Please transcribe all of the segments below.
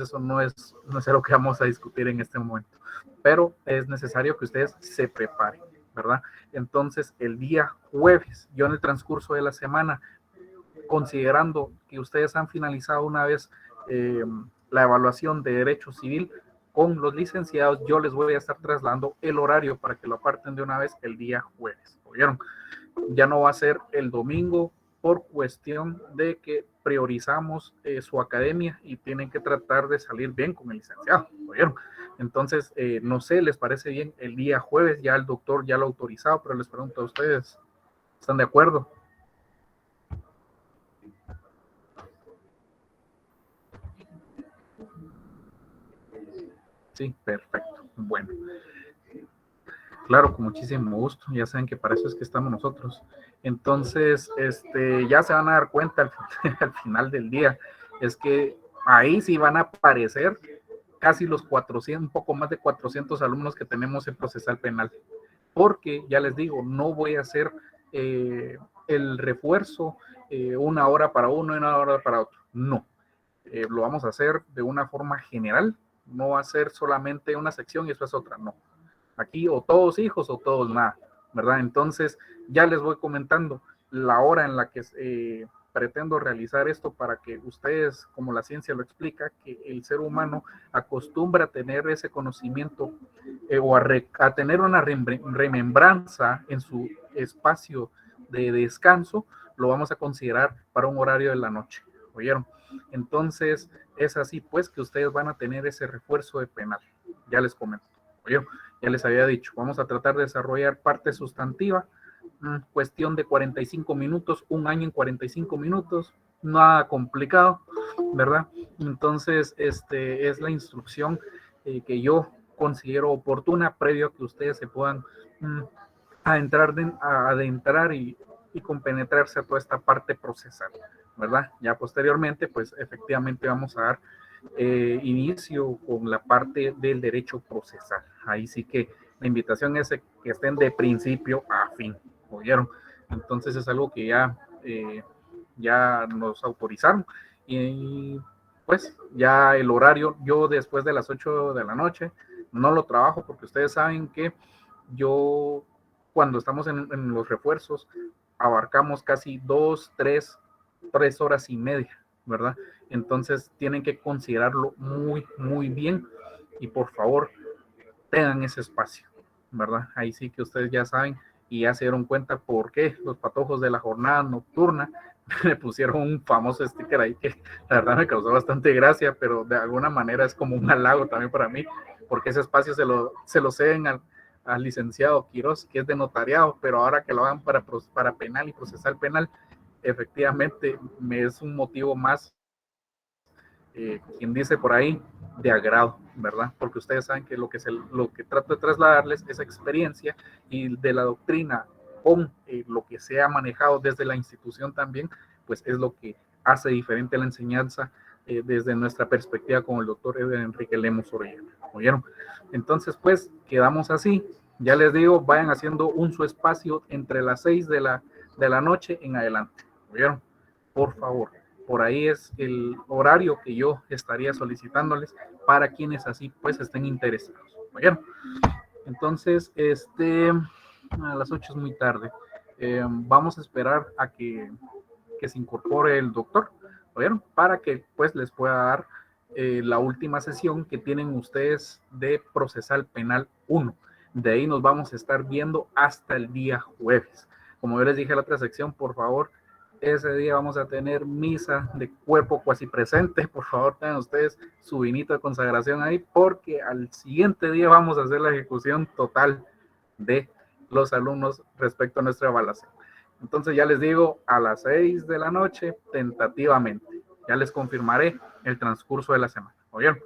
eso no es lo que vamos a discutir en este momento, pero es necesario que ustedes se preparen, ¿verdad? Entonces, el día jueves, yo en el transcurso de la semana, considerando que ustedes han finalizado una vez la evaluación de derecho civil con los licenciados, yo les voy a estar trasladando el horario para que lo aparten de una vez el día jueves, ¿oyeron? Ya no va a ser el domingo por cuestión de que priorizamos su academia y tienen que tratar de salir bien con el licenciado, ¿oyeron? Entonces, no sé, ¿les parece bien el día jueves? Ya el doctor ya lo ha autorizado, pero les pregunto a ustedes, ¿están de acuerdo? Sí, perfecto. Bueno, claro, con muchísimo gusto. Ya saben que para eso es que estamos nosotros. Entonces, ya se van a dar cuenta al final del día, es que ahí sí van a aparecer casi los 400, un poco más de 400 alumnos que tenemos en procesal penal. Porque, ya les digo, no voy a hacer el refuerzo una hora para uno y una hora para otro. No. Lo vamos a hacer de una forma general. No va a ser solamente una sección y eso es otra. No. Aquí o todos hijos o todos nada, ¿verdad? Entonces, ya les voy comentando la hora en la que pretendo realizar esto para que ustedes, como la ciencia lo explica, que el ser humano acostumbra a tener ese conocimiento o a tener una remembranza en su espacio de descanso, lo vamos a considerar para un horario de la noche, ¿oyeron? Entonces, es así pues que ustedes van a tener ese refuerzo de penal, ya les comento, ¿oyeron? Ya les había dicho, vamos a tratar de desarrollar parte sustantiva, cuestión de 45 minutos, un año en 45 minutos, nada complicado, ¿verdad? Entonces, es la instrucción que yo considero oportuna previo a que ustedes se puedan adentrar y compenetrarse a toda esta parte procesal, ¿verdad? Ya posteriormente, pues efectivamente vamos a dar inicio con la parte del derecho procesal. Ahí sí que la invitación es que estén de principio a fin, ¿oyeron? Entonces es algo que ya nos autorizaron y pues ya el horario, yo después de las 8 de la noche no lo trabajo porque ustedes saben que yo cuando estamos en los refuerzos abarcamos casi 3 horas y media, ¿verdad? Entonces tienen que considerarlo muy, muy bien y por favor tengan ese espacio, ¿verdad? Ahí sí que ustedes ya saben y ya se dieron cuenta por qué los patojos de la jornada nocturna le pusieron un famoso sticker ahí que la verdad me causó bastante gracia, pero de alguna manera es como un halago también para mí, porque ese espacio se lo ceden al licenciado Quiroz, que es de notariado, pero ahora que lo hagan para penal y procesal penal, efectivamente me es un motivo más, quien dice por ahí, de agrado, ¿verdad? Porque ustedes saben que lo que trato de trasladarles esa experiencia y de la doctrina con lo que se ha manejado desde la institución también, pues es lo que hace diferente la enseñanza desde nuestra perspectiva con el doctor Enrique Lemos Orellana, ¿oyeron? Entonces, pues, quedamos así. Ya les digo, vayan haciendo un su espacio entre las 6 de la noche en adelante, ¿oyeron? Por favor, por ahí es el horario que yo estaría solicitándoles para quienes así pues estén interesados. ¿Oyeron? Entonces, a las 8 es muy tarde. Vamos a esperar a que se incorpore el doctor, ¿oyeron? Para que pues les pueda dar la última sesión que tienen ustedes de procesal penal 1. De ahí nos vamos a estar viendo hasta el día jueves. Como yo les dije en la otra sección, por favor, ese día vamos a tener misa de cuerpo cuasi presente. Por favor, tengan ustedes su vinito de consagración ahí, porque al siguiente día vamos a hacer la ejecución total de los alumnos respecto a nuestra evaluación. Entonces ya les digo, a las 6 de la noche, tentativamente. Ya les confirmaré el transcurso de la semana. ¿Oyeron?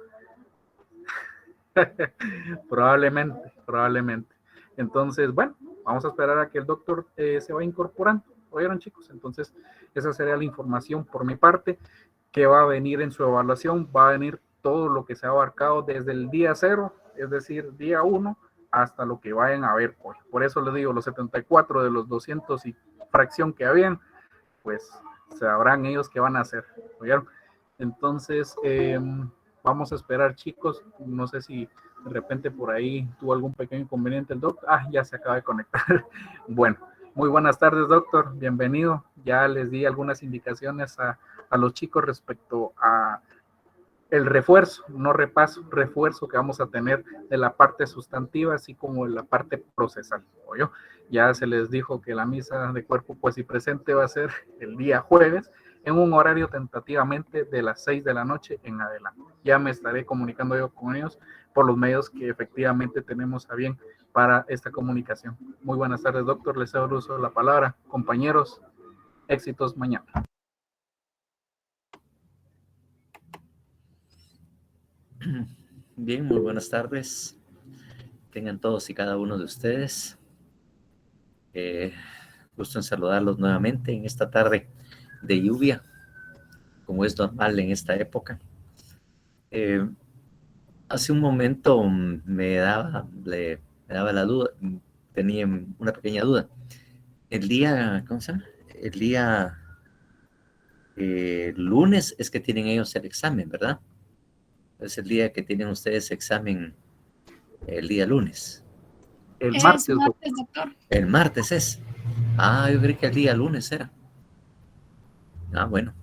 Probablemente. Entonces, bueno, vamos a esperar a que el doctor se vaya incorporando. ¿Oyeron, chicos? Entonces, esa sería la información por mi parte que va a venir en su evaluación. Va a venir todo lo que se ha abarcado desde el día 0, es decir, día 1, hasta lo que vayan a ver hoy. Por eso les digo, los 74 de los 200 y fracción que habían, pues sabrán ellos qué van a hacer. ¿Oyeron? Entonces, vamos a esperar, chicos. No sé si de repente por ahí tuvo algún pequeño inconveniente el doctor. Ya se acaba de conectar. Bueno, muy buenas tardes, doctor. Bienvenido. Ya les di algunas indicaciones a los chicos respecto a el refuerzo, no repaso, refuerzo que vamos a tener de la parte sustantiva, así como de la parte procesal. ¿Oyó? Ya se les dijo que la misa de cuerpo pues y presente va a ser el día jueves en un horario tentativamente de las 6 de la noche en adelante. Ya me estaré comunicando yo con ellos por los medios que efectivamente tenemos a bien para esta comunicación. Muy buenas tardes, doctor. Les cedo el uso de la palabra. Compañeros, éxitos mañana. Bien, muy buenas tardes. Tengan todos y cada uno de ustedes. Gusto en saludarlos nuevamente en esta tarde de lluvia, como es normal en esta época. Hace un momento me daba la duda, tenía una pequeña duda. El día, ¿cómo se llama? El día lunes es que tienen ellos el examen, ¿verdad? Es el día que tienen ustedes examen, el día lunes. El martes, doctor. El martes es. Yo creí que el día lunes era. Bueno.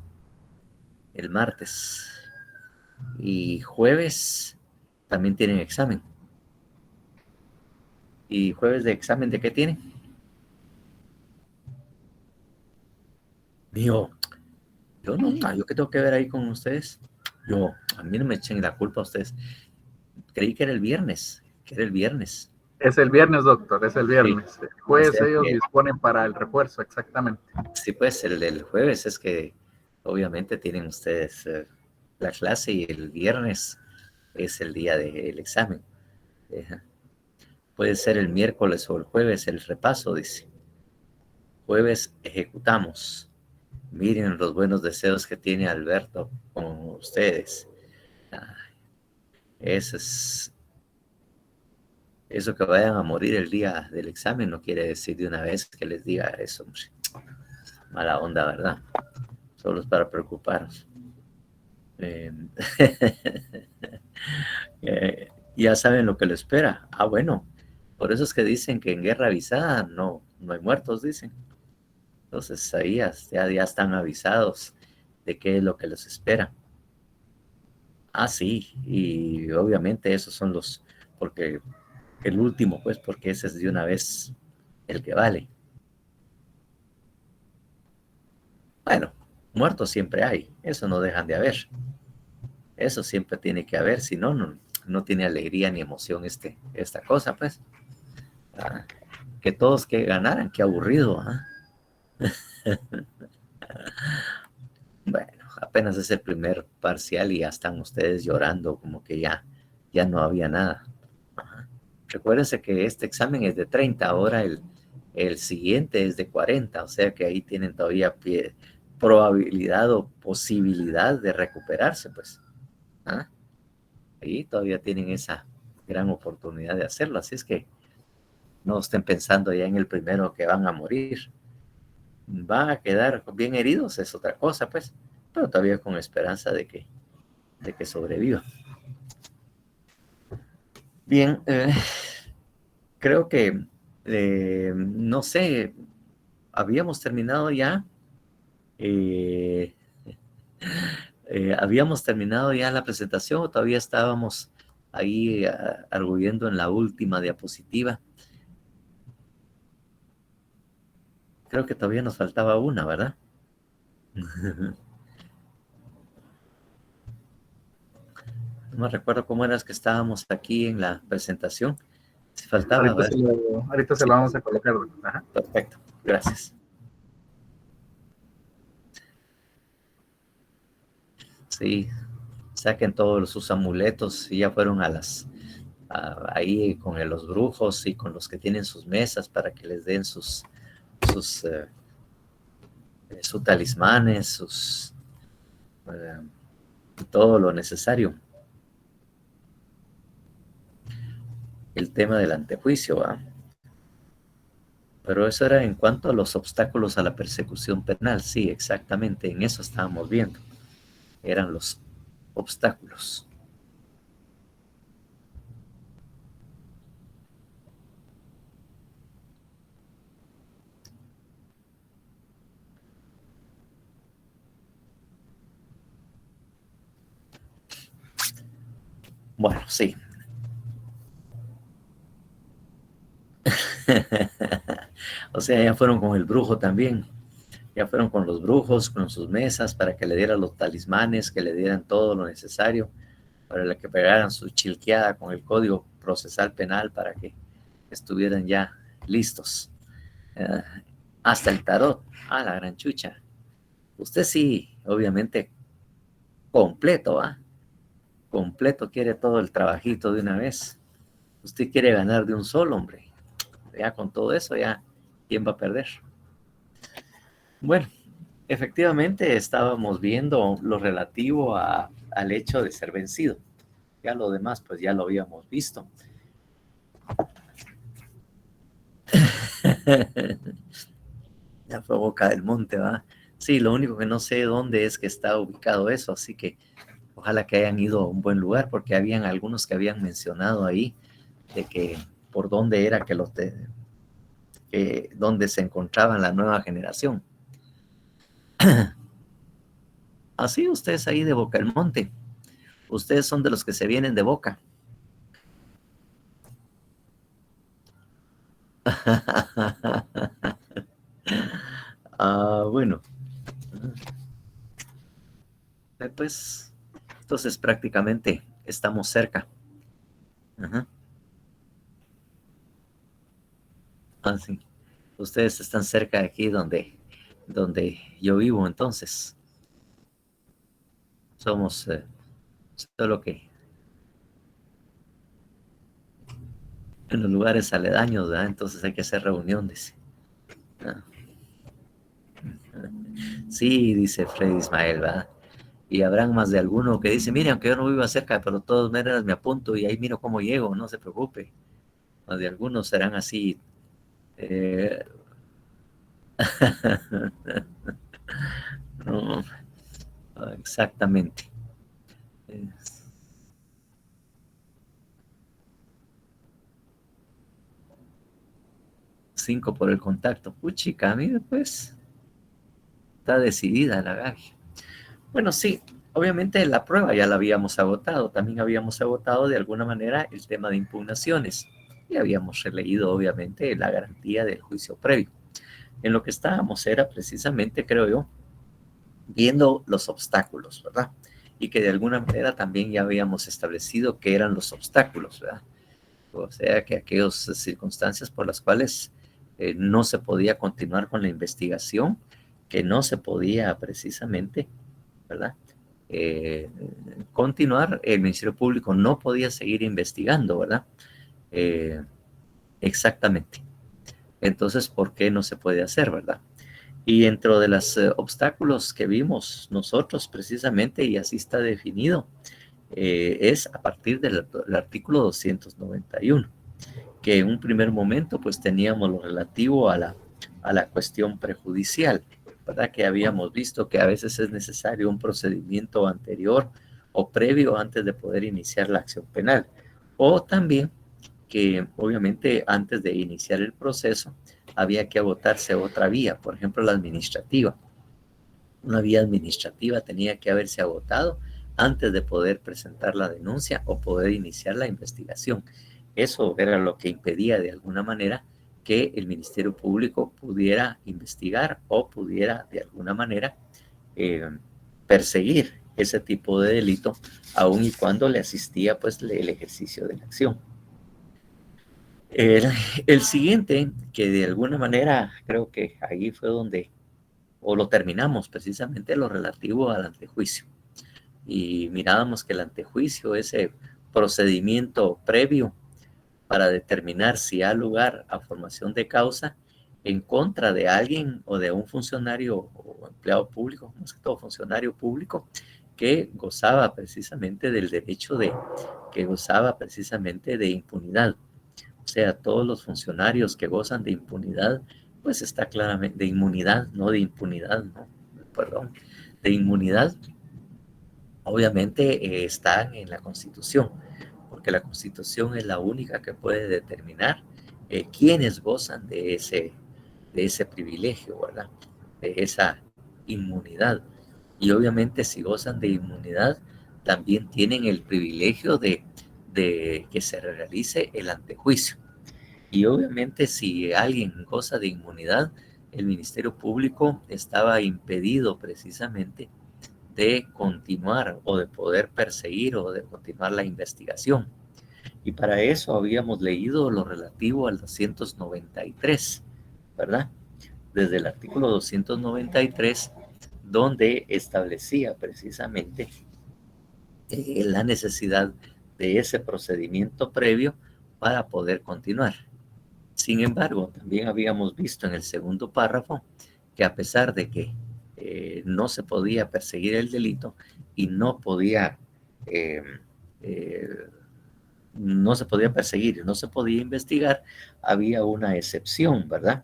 El martes. Y jueves también tienen examen. ¿Y jueves de examen de qué tienen? Digo, yo no, yo qué tengo que ver ahí con ustedes. A mí no me echen la culpa a ustedes. Creí que era el viernes, Es el viernes, doctor, es el viernes. Sí. El jueves O sea ellos que, disponen para el refuerzo, exactamente. sí, pues el del jueves es que obviamente tienen ustedes la clase y el viernes es el día del examen. Puede ser el miércoles o el jueves el repaso, dice. Jueves ejecutamos. Miren los buenos deseos que tiene Alberto con ustedes. Eso que vayan a morir el día del examen no quiere decir de una vez que les diga eso, hombre. Mala onda, ¿verdad? Solo es para preocuparos. Ya saben lo que lo espera. Bueno, por eso es que dicen que en guerra avisada no hay muertos, dicen. Entonces ahí ya están avisados de qué es lo que les espera. Sí, y obviamente esos son porque el último, pues, porque ese es de una vez el que vale. Bueno, muertos siempre hay, eso no dejan de haber. Eso siempre tiene que haber, si no, no tiene alegría ni emoción esta cosa, pues. Que todos que ganaran, qué aburrido, Bueno, apenas es el primer parcial y ya están ustedes llorando como que ya no había nada. Recuérdense que este examen es de 30, ahora el siguiente es de 40, o sea que ahí tienen todavía probabilidad o posibilidad de recuperarse, pues. Ahí todavía tienen esa gran oportunidad de hacerlo, así es que no estén pensando ya en el primero que van a morir. Van a quedar bien heridos, es otra cosa, pues, pero todavía con esperanza de que sobreviva. Bien, creo que, no sé, habíamos terminado ya. ¿Habíamos terminado ya la presentación o todavía estábamos ahí arguyendo en la última diapositiva? Creo que todavía nos faltaba una, ¿verdad? No me recuerdo cómo era que estábamos aquí en la presentación. Si faltaba, Ahorita se lo vamos a colocar. Ajá. Perfecto, gracias. Sí, saquen todos sus amuletos y ya fueron ahí con los brujos y con los que tienen sus mesas para que les den sus talismanes, todo lo necesario. El tema del antejuicio, ¿va? Pero eso era en cuanto a los obstáculos a la persecución penal. Sí, exactamente, en eso estábamos viendo. Eran los obstáculos. Bueno, sí. O sea, ya fueron con el brujo también. Ya fueron con los brujos, con sus mesas, para que le dieran los talismanes, que le dieran todo lo necesario, para que pegaran su chilqueada con el Código Procesal Penal, para que estuvieran ya listos. Eh, Hasta el tarot. Ah, la gran chucha. Usted sí, obviamente, completo, ¿va? Completo, quiere todo el trabajito de una vez. Usted quiere ganar de un solo, hombre. Ya con todo eso, ya, ¿quién va a perder? Bueno, efectivamente estábamos viendo lo relativo al hecho de ser vencido. Ya lo demás, pues ya lo habíamos visto. Ya fue Boca del Monte, ¿va? Sí, lo único que no sé dónde es que está ubicado eso, así que ojalá que hayan ido a un buen lugar, porque habían algunos que habían mencionado ahí de que por dónde era que donde se encontraban la nueva generación. Así ustedes ahí de Boca del Monte, ustedes son de los que se vienen de Boca. Bueno, pues entonces prácticamente estamos cerca. Ajá. Sí. Ustedes están cerca de aquí donde yo vivo, entonces somos solo que en los lugares aledaños, ¿verdad? Entonces hay que hacer reuniones. Ah, sí, dice Freddy Ismael, ¿verdad? Y habrán más de alguno que dice, mire, aunque yo no vivo cerca, pero de todas maneras me apunto y ahí miro cómo llego, no se preocupe. Más de algunos serán así. eh, no, exactamente. Eh, 5 por el contacto. Puchica, mire, pues, está decidida la Gaby. Bueno, sí, obviamente la prueba ya la habíamos agotado. También habíamos agotado de alguna manera el tema de impugnaciones. Y habíamos releído, obviamente, la garantía del juicio previo. En lo que estábamos era precisamente, creo yo, viendo los obstáculos, ¿verdad? Y que de alguna manera también ya habíamos establecido que eran los obstáculos, ¿verdad? O sea, que aquellas circunstancias por las cuales no se podía continuar con la investigación, que no se podía precisamente, ¿verdad? Eh, Continuar, el Ministerio Público no podía seguir investigando, ¿verdad? Eh, Exactamente. Entonces, ¿por qué no se puede hacer, verdad? Y dentro de los obstáculos que vimos nosotros precisamente, y así está definido, es a partir del artículo 291, que en un primer momento pues teníamos lo relativo a la cuestión prejudicial, ¿verdad? Que habíamos visto que a veces es necesario un procedimiento anterior o previo antes de poder iniciar la acción penal. O también que obviamente antes de iniciar el proceso había que agotarse otra vía, por ejemplo la administrativa. Una vía administrativa tenía que haberse agotado antes de poder presentar la denuncia o poder iniciar la investigación. Eso era lo que impedía de alguna manera que el Ministerio Público pudiera investigar o pudiera de alguna manera eh, perseguir ese tipo de delito, aun y cuando le asistía pues el ejercicio de la acción. El, el siguiente, que de alguna manera creo que ahí fue donde, o lo terminamos precisamente, lo relativo al antejuicio. Y mirábamos que el antejuicio, ese procedimiento previo para determinar si ha lugar a formación de causa en contra de alguien o de un funcionario o empleado público, más que todo funcionario público, que gozaba precisamente del derecho que gozaba precisamente de impunidad. O sea, todos los funcionarios que gozan de impunidad, pues está claramente, de inmunidad, no de impunidad, no, perdón, de inmunidad, obviamente están en la Constitución, porque la Constitución es la única que puede determinar quiénes gozan de ese privilegio, ¿verdad? De esa inmunidad. Y obviamente si gozan de inmunidad, también tienen el privilegio de que se realice el antejuicio. Y obviamente si alguien goza de inmunidad, el Ministerio Público estaba impedido precisamente de continuar o de poder perseguir o de continuar la investigación. Y para eso habíamos leído lo relativo al 293, ¿verdad? Desde el artículo 293, donde establecía precisamente la necesidad de ese procedimiento previo para poder continuar. Sin embargo, también habíamos visto en el segundo párrafo que a pesar de que no se podía perseguir el delito y eh, eh, no se podía perseguir y no se podía investigar, había una excepción, ¿verdad?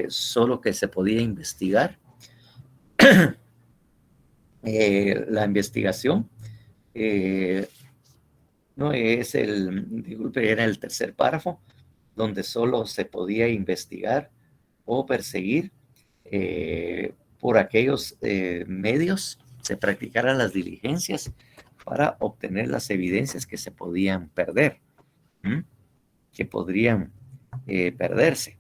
Solo que se podía investigar la investigación. No es disculpe, era el tercer párrafo, donde solo se podía investigar o perseguir por aquellos medios, se practicaran las diligencias para obtener las evidencias que se podían perder, que podrían perderse.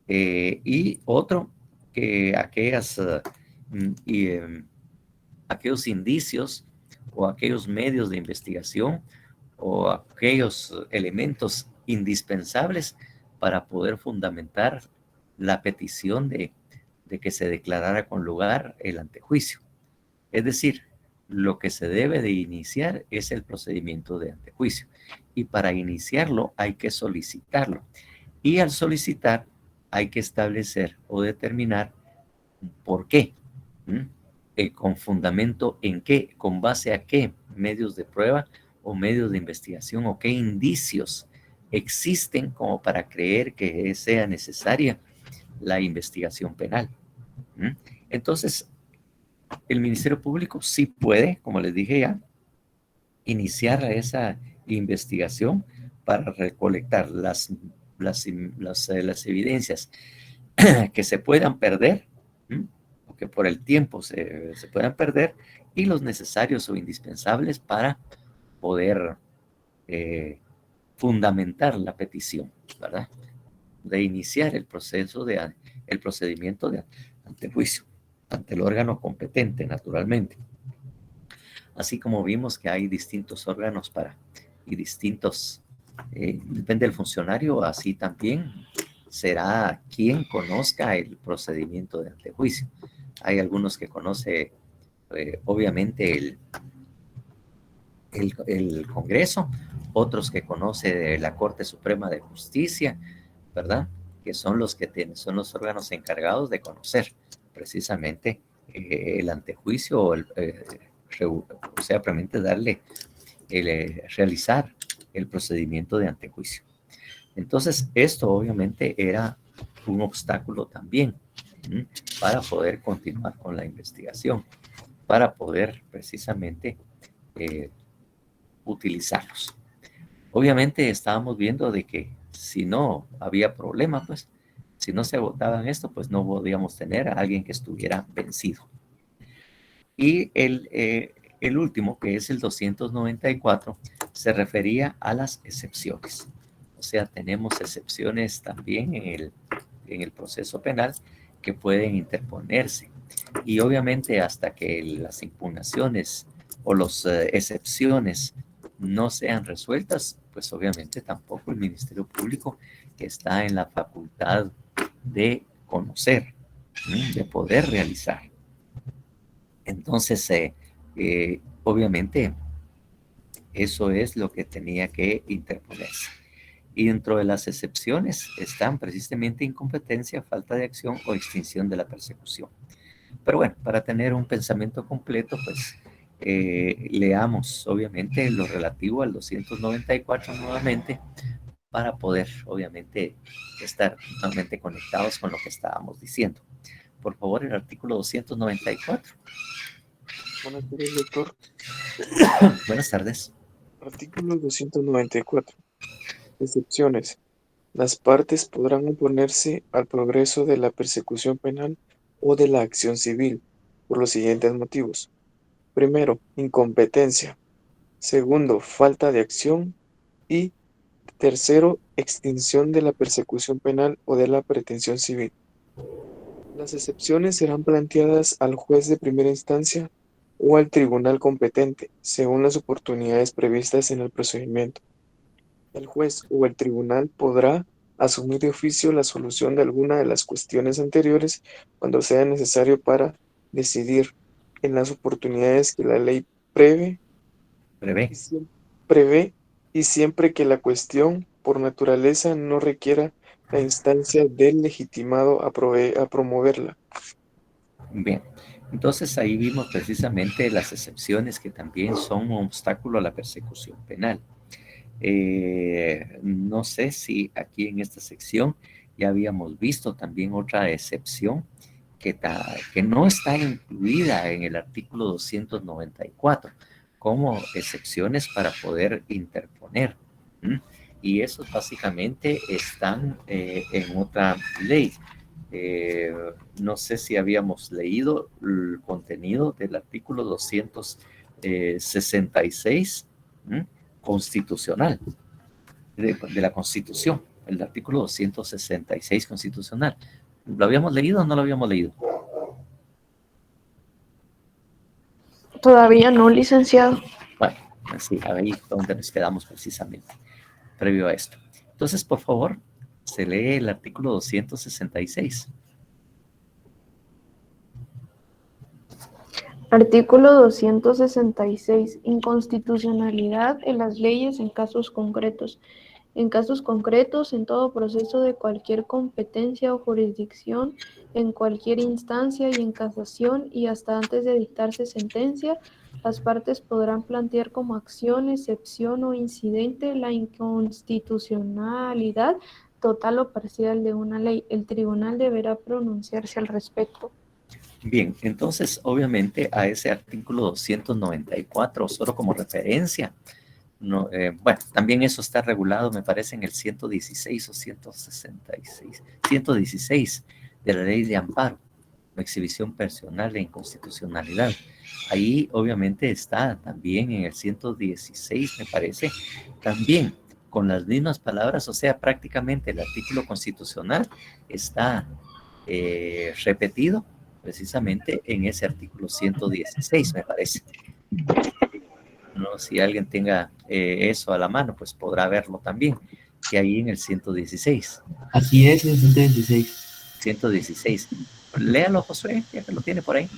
Y otro, que aquellos indicios o aquellos medios de investigación o aquellos elementos indispensables para poder fundamentar la petición de que se declarara con lugar el antejuicio. Es decir, lo que se debe de iniciar es el procedimiento de antejuicio y para iniciarlo hay que solicitarlo y al solicitar hay que establecer o determinar por qué. Con fundamento en qué, con base a qué medios de prueba o medios de investigación o qué indicios existen como para creer que sea necesaria la investigación penal. Entonces, el Ministerio Público sí puede, como les dije ya, iniciar esa investigación para recolectar las evidencias que se puedan perder, o que por el tiempo se puedan perder, y los necesarios o indispensables para poder fundamentar la petición, ¿verdad? De iniciar el procedimiento de antejuicio ante el órgano competente, naturalmente. Así como vimos que hay distintos órganos y distintos, depende del funcionario, así también será quien conozca el procedimiento de antejuicio. Hay algunos que conoce, obviamente, el Congreso, otros que conoce la Corte Suprema de Justicia, ¿verdad? Que son los son los órganos encargados de conocer precisamente el antejuicio o sea, realmente realizar el procedimiento de antejuicio. Entonces, esto obviamente era un obstáculo también para poder continuar con la investigación, para poder precisamente utilizarlos. Obviamente estábamos viendo de que si no había problema, pues si no se agotaban esto, pues no podíamos tener a alguien que estuviera vencido. Y el último, que es el 294, se refería a las excepciones. O sea, tenemos excepciones también en el proceso penal que pueden interponerse. Y obviamente hasta que las impugnaciones o las excepciones no sean resueltas, pues obviamente tampoco el Ministerio Público está en la facultad de conocer, de poder realizar. Entonces, obviamente, eso es lo que tenía que interponerse. Y dentro de las excepciones están precisamente incompetencia, falta de acción o extinción de la persecución. Pero bueno, para tener un pensamiento completo, pues leamos obviamente lo relativo al 294 nuevamente para poder obviamente estar totalmente conectados con lo que estábamos diciendo. Por favor, el artículo 294. Buenas tardes, doctor. Buenas tardes. Artículo 294. Excepciones. Las partes podrán oponerse al progreso de la persecución penal o de la acción civil por los siguientes motivos. Primero, incompetencia. Segundo, falta de acción. Y tercero, extinción de la persecución penal o de la pretensión civil. Las excepciones serán planteadas al juez de primera instancia o al tribunal competente, según las oportunidades previstas en el procedimiento. El juez o el tribunal podrá asumir de oficio la solución de alguna de las cuestiones anteriores cuando sea necesario para decidir en las oportunidades que la ley prevé y Prevé. prevé y siempre que la cuestión, por naturaleza, no requiera la instancia del legitimado a promoverla. Bien, entonces ahí vimos precisamente las excepciones que también son un obstáculo a la persecución penal. No sé si aquí en esta sección ya habíamos visto también otra excepción que no está incluida en el artículo 294 como excepciones para poder interponer. ¿Mm? Y esos básicamente están en otra ley. Eh, no sé si habíamos leído el contenido del artículo 266 constitucional, de la Constitución, el artículo 266 constitucional. ¿Lo habíamos leído o no lo habíamos leído? Todavía no, licenciado. Bueno, así, ahí donde nos quedamos precisamente, previo a esto. Entonces, por favor, se lee el artículo 266. Artículo 266. Inconstitucionalidad en las leyes en casos concretos. En casos concretos, en todo proceso de cualquier competencia o jurisdicción, en cualquier instancia y en casación y hasta antes de dictarse sentencia, las partes podrán plantear como acción, excepción o incidente la inconstitucionalidad total o parcial de una ley. El tribunal deberá pronunciarse al respecto. Bien, entonces, obviamente, a ese artículo 294, solo como referencia, no, bueno, también eso está regulado, me parece, en el 116 o 166, 116 de la ley de amparo, exhibición personal e inconstitucionalidad. Ahí, obviamente, está también en el 116, me parece, también con las mismas palabras, o sea, prácticamente el artículo constitucional está repetido precisamente en ese artículo 116, me parece. No, si alguien tenga eso a la mano, pues podrá verlo también, que ahí en el 116. Así es, el 116. 116. Léalo, Josué, ya que lo tiene por ahí.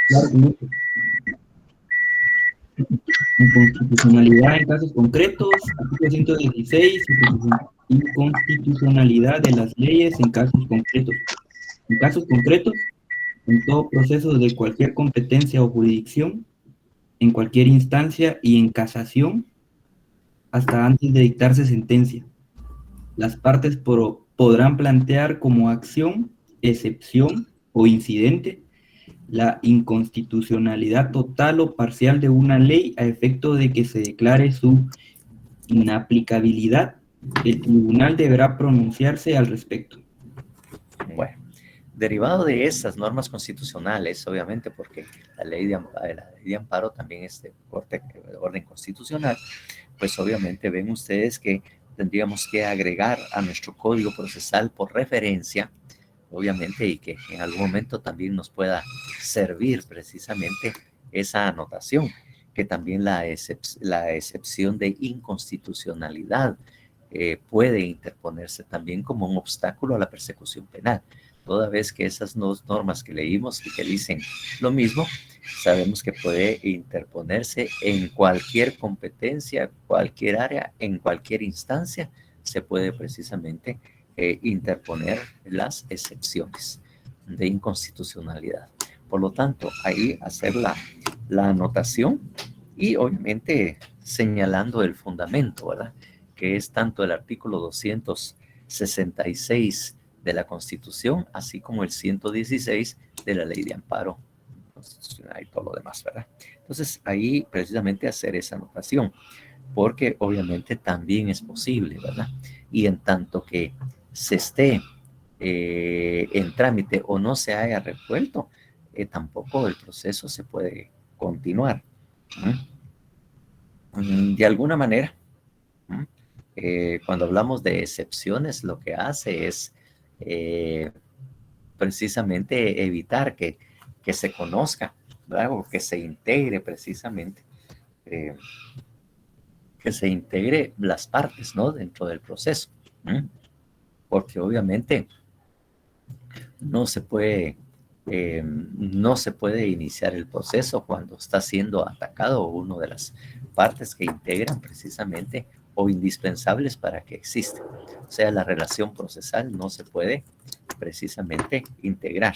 Claro que no. Inconstitucionalidad en casos concretos, artículo 116, inconstitucionalidad de las leyes en casos concretos. En casos concretos, en todo proceso de cualquier competencia o jurisdicción, en cualquier instancia y en casación, hasta antes de dictarse sentencia. Las partes podrán plantear como acción, excepción o incidente la inconstitucionalidad total o parcial de una ley a efecto de que se declare su inaplicabilidad. El tribunal deberá pronunciarse al respecto. Bueno, derivado de esas normas constitucionales, obviamente, porque la ley de amparo también es de orden constitucional, pues obviamente ven ustedes que tendríamos que agregar a nuestro código procesal por referencia, obviamente, y que en algún momento también nos pueda servir precisamente esa anotación, que también la excepción de inconstitucionalidad puede interponerse también como un obstáculo a la persecución penal. Toda vez que esas dos normas que leímos y que dicen lo mismo, sabemos que puede interponerse en cualquier competencia, cualquier área, en cualquier instancia, se puede precisamente interponer las excepciones de inconstitucionalidad. Por lo tanto, ahí hacer la anotación y obviamente señalando el fundamento, ¿verdad? Que es tanto el artículo 266 de la Constitución, así como el 116 de la Ley de Amparo Constitucional y todo lo demás, ¿verdad? Entonces, ahí precisamente hacer esa anotación, porque obviamente también es posible, ¿verdad? Y en tanto que se esté en trámite o no se haya resuelto, tampoco el proceso se puede continuar. De alguna manera, cuando hablamos de excepciones, lo que hace es precisamente evitar que se conozca, ¿verdad? O que se integre precisamente, que se integre las partes, ¿no? Dentro del proceso, porque obviamente no se puede iniciar el proceso cuando está siendo atacado una de las partes que integran precisamente o indispensables para que exista. O sea, la relación procesal no se puede precisamente integrar.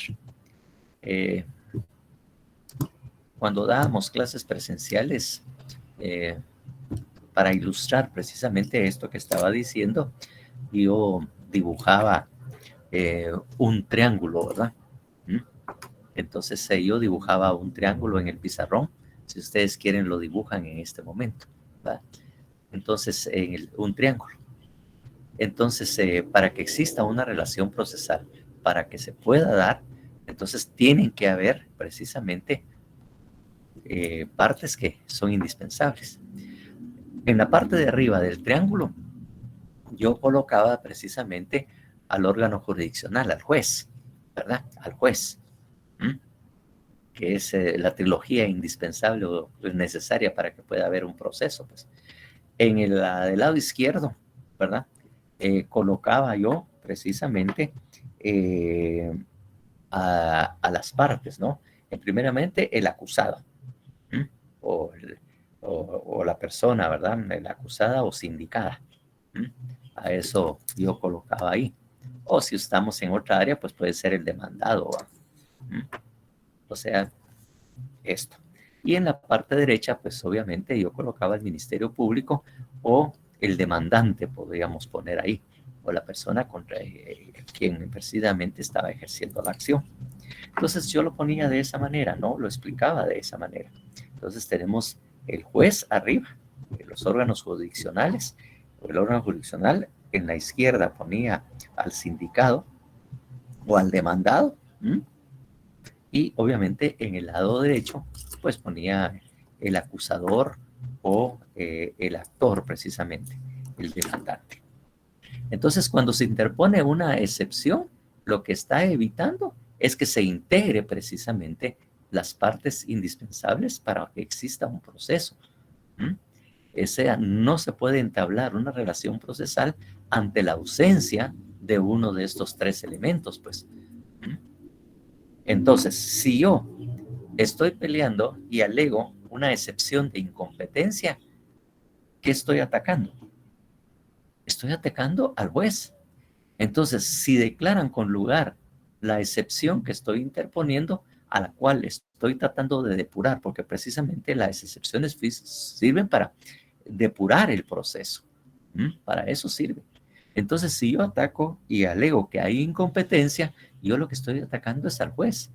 Cuando dábamos clases presenciales, para ilustrar precisamente esto que estaba diciendo, yo dibujaba un triángulo, ¿verdad? Entonces yo dibujaba un triángulo en el pizarrón. Si ustedes quieren lo dibujan en este momento, ¿verdad? Entonces un triángulo. Entonces para que exista una relación procesal, para que se pueda dar, entonces tienen que haber precisamente partes que son indispensables. En la parte de arriba del triángulo yo colocaba precisamente al órgano jurisdiccional, al juez, ¿verdad? Al juez, que es la trilogía indispensable o necesaria para que pueda haber un proceso. Pues. En el del lado izquierdo, ¿verdad? Colocaba yo precisamente a las partes, ¿no? Primeramente el acusado, o la persona, ¿verdad? La acusada o sindicada. A eso yo colocaba ahí. O si estamos en otra área, pues puede ser el demandado. O sea, esto. Y en la parte derecha, pues obviamente yo colocaba el Ministerio Público o el demandante, podríamos poner ahí, o la persona contra quien precisamente estaba ejerciendo la acción. Entonces yo lo ponía de esa manera, ¿no? Lo explicaba de esa manera. Entonces tenemos el juez arriba, los órganos jurisdiccionales, el órgano jurisdiccional en la izquierda ponía al sindicado o al demandado, y obviamente en el lado derecho pues ponía el acusador o el actor precisamente, el demandante. Entonces cuando se interpone una excepción, lo que está evitando es que se integre precisamente las partes indispensables para que exista un proceso. O sea, no se puede entablar una relación procesal ante la ausencia de uno de estos tres elementos, pues. Entonces, si yo estoy peleando y alego una excepción de incompetencia, ¿qué estoy atacando? Estoy atacando al juez. Entonces, si declaran con lugar la excepción que estoy interponiendo, a la cual estoy tratando de depurar, porque precisamente las excepciones sirven para depurar el proceso. Para eso sirve. Entonces, si yo ataco y alego que hay incompetencia, yo lo que estoy atacando es al juez.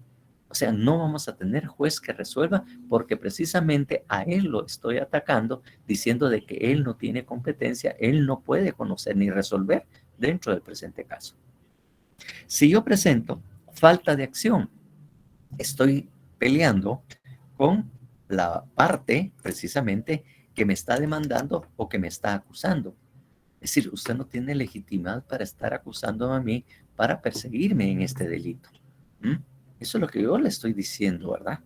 O sea, no vamos a tener juez que resuelva porque precisamente a él lo estoy atacando diciendo de que él no tiene competencia, él no puede conocer ni resolver dentro del presente caso. Si yo presento falta de acción, estoy peleando con la parte precisamente que me está demandando o que me está acusando. Es decir, usted no tiene legitimidad para estar acusando a mí para perseguirme en este delito. Eso es lo que yo le estoy diciendo, ¿verdad?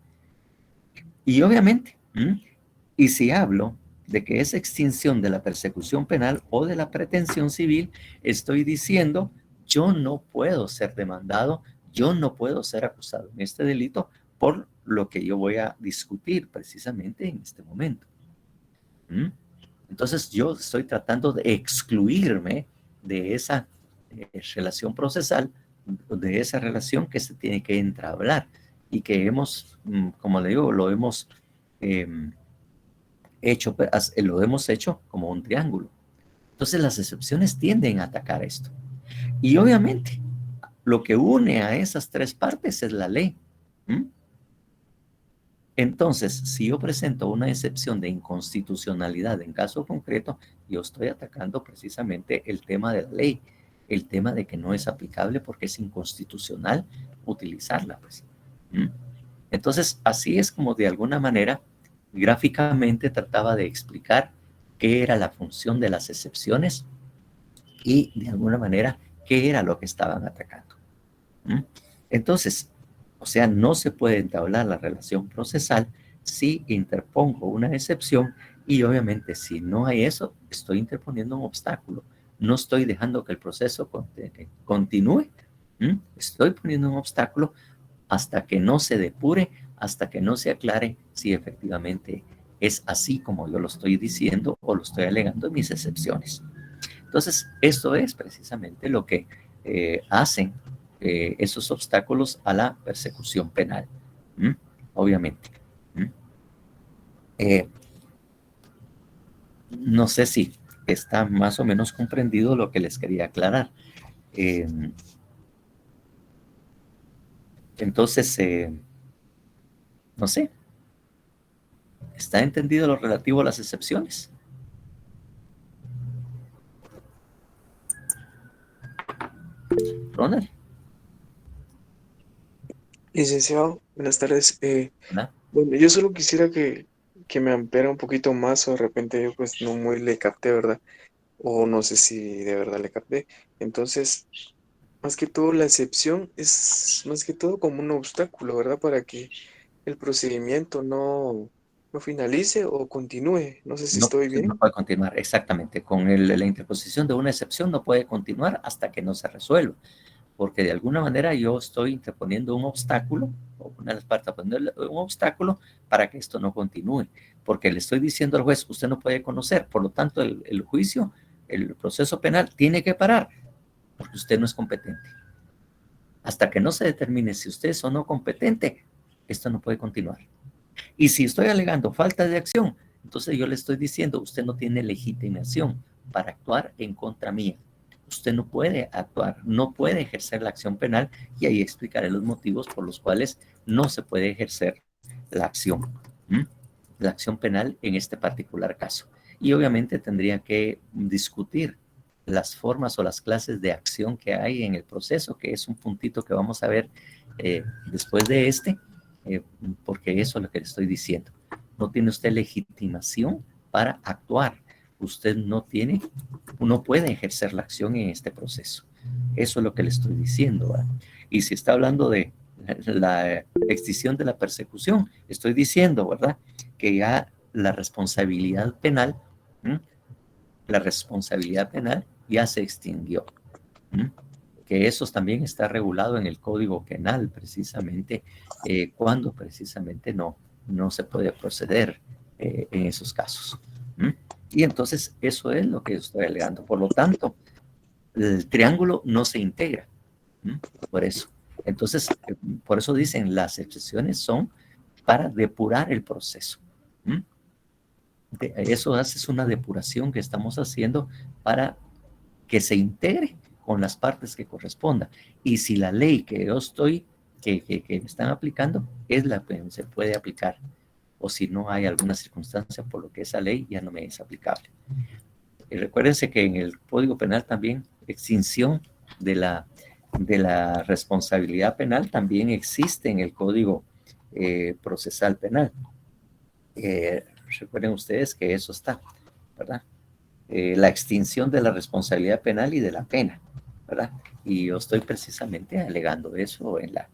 Y obviamente, y si hablo de que es extinción de la persecución penal o de la pretensión civil, estoy diciendo, yo no puedo ser demandado, yo no puedo ser acusado en este delito por lo que yo voy a discutir precisamente en este momento. Entonces yo estoy tratando de excluirme de esa relación procesal, de esa relación que se tiene que entablar y que hemos, como le digo, lo hemos hecho como un triángulo. Entonces las excepciones tienden a atacar esto. Y obviamente lo que une a esas tres partes es la ley. Entonces, si yo presento una excepción de inconstitucionalidad en caso concreto, yo estoy atacando precisamente el tema de la ley, el tema de que no es aplicable porque es inconstitucional utilizarla, pues. Entonces, así es como de alguna manera, gráficamente trataba de explicar qué era la función de las excepciones y de alguna manera qué era lo que estaban atacando. Entonces, o sea, no se puede entablar la relación procesal si interpongo una excepción y obviamente si no hay eso, estoy interponiendo un obstáculo. No estoy dejando que el proceso continúe. Estoy poniendo un obstáculo hasta que no se depure, hasta que no se aclare si efectivamente es así como yo lo estoy diciendo o lo estoy alegando en mis excepciones. Entonces, esto es precisamente lo que hacen esos obstáculos a la persecución penal, obviamente. No sé si está más o menos comprendido lo que les quería aclarar. Entonces, no sé, ¿está entendido lo relativo a las excepciones? Ronald, Licenciado, buenas tardes. ¿verdad? Bueno, yo solo quisiera que me ampliara un poquito más o de repente yo pues no muy le capté, ¿verdad? O no sé si de verdad le capté. Entonces, más que todo la excepción es más que todo como un obstáculo, ¿verdad? Para que el procedimiento no finalice o continúe. No sé si No, estoy no bien. puede continuar, exactamente. Con la interposición de una excepción no puede continuar hasta que no se resuelva, porque de alguna manera yo estoy interponiendo un obstáculo, o una de las partes poniendo un obstáculo para que esto no continúe, porque le estoy diciendo al juez, usted no puede conocer, por lo tanto el juicio, el proceso penal tiene que parar, porque usted no es competente. Hasta que no se determine si usted es o no competente, esto no puede continuar. Y si estoy alegando falta de acción, entonces yo le estoy diciendo, usted no tiene legitimación para actuar en contra mía. Usted no puede actuar, no puede ejercer la acción penal y ahí explicaré los motivos por los cuales no se puede ejercer la acción, la acción penal en este particular caso. Y obviamente tendría que discutir las formas o las clases de acción que hay en el proceso, que es un puntito que vamos a ver después de este, porque eso es lo que le estoy diciendo. No tiene usted legitimación para actuar. Usted no puede ejercer la acción en este proceso. Eso es lo que le estoy diciendo, ¿verdad? Y si está hablando de la extinción de la persecución, estoy diciendo, ¿verdad? Que ya la responsabilidad penal, ya se extinguió. Que eso también está regulado en el Código Penal, precisamente, cuando precisamente no se puede proceder en esos casos. Y entonces eso es lo que estoy alegando. Por lo tanto, el triángulo no se integra. Por eso. Entonces, por eso dicen, las excepciones son para depurar el proceso. Eso es una depuración que estamos haciendo para que se integre con las partes que correspondan. Y si la ley que yo estoy, que están aplicando, es la que se puede aplicar. O si no hay alguna circunstancia por lo que esa ley ya no me es aplicable. Y recuérdense que en el Código Penal también, extinción de la responsabilidad penal también existe en el Código Procesal Penal. Recuerden ustedes que eso está, ¿verdad? La extinción de la responsabilidad penal y de la pena, ¿verdad? Y yo estoy precisamente alegando eso en la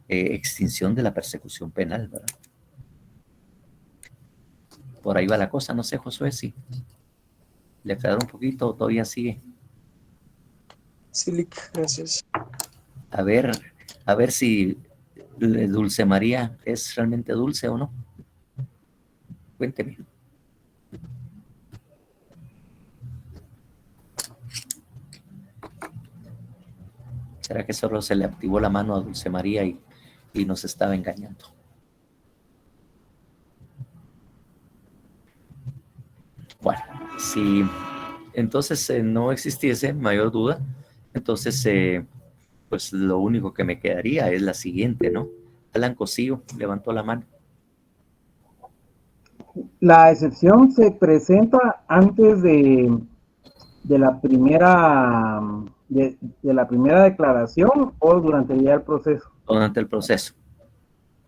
extinción de la persecución penal, ¿verdad? Por ahí va la cosa, no sé, Josué, si le aclaro un poquito o todavía sigue. Sí, gracias. A ver si Dulce María es realmente dulce o no. Cuénteme. ¿Será que solo se le activó la mano a Dulce María y nos estaba engañando? Bueno, si entonces no existiese mayor duda, entonces pues lo único que me quedaría es la siguiente, ¿no? Alan Cosío levantó la mano. La excepción se presenta antes de la primera de la primera declaración o durante ya el proceso. Durante el proceso.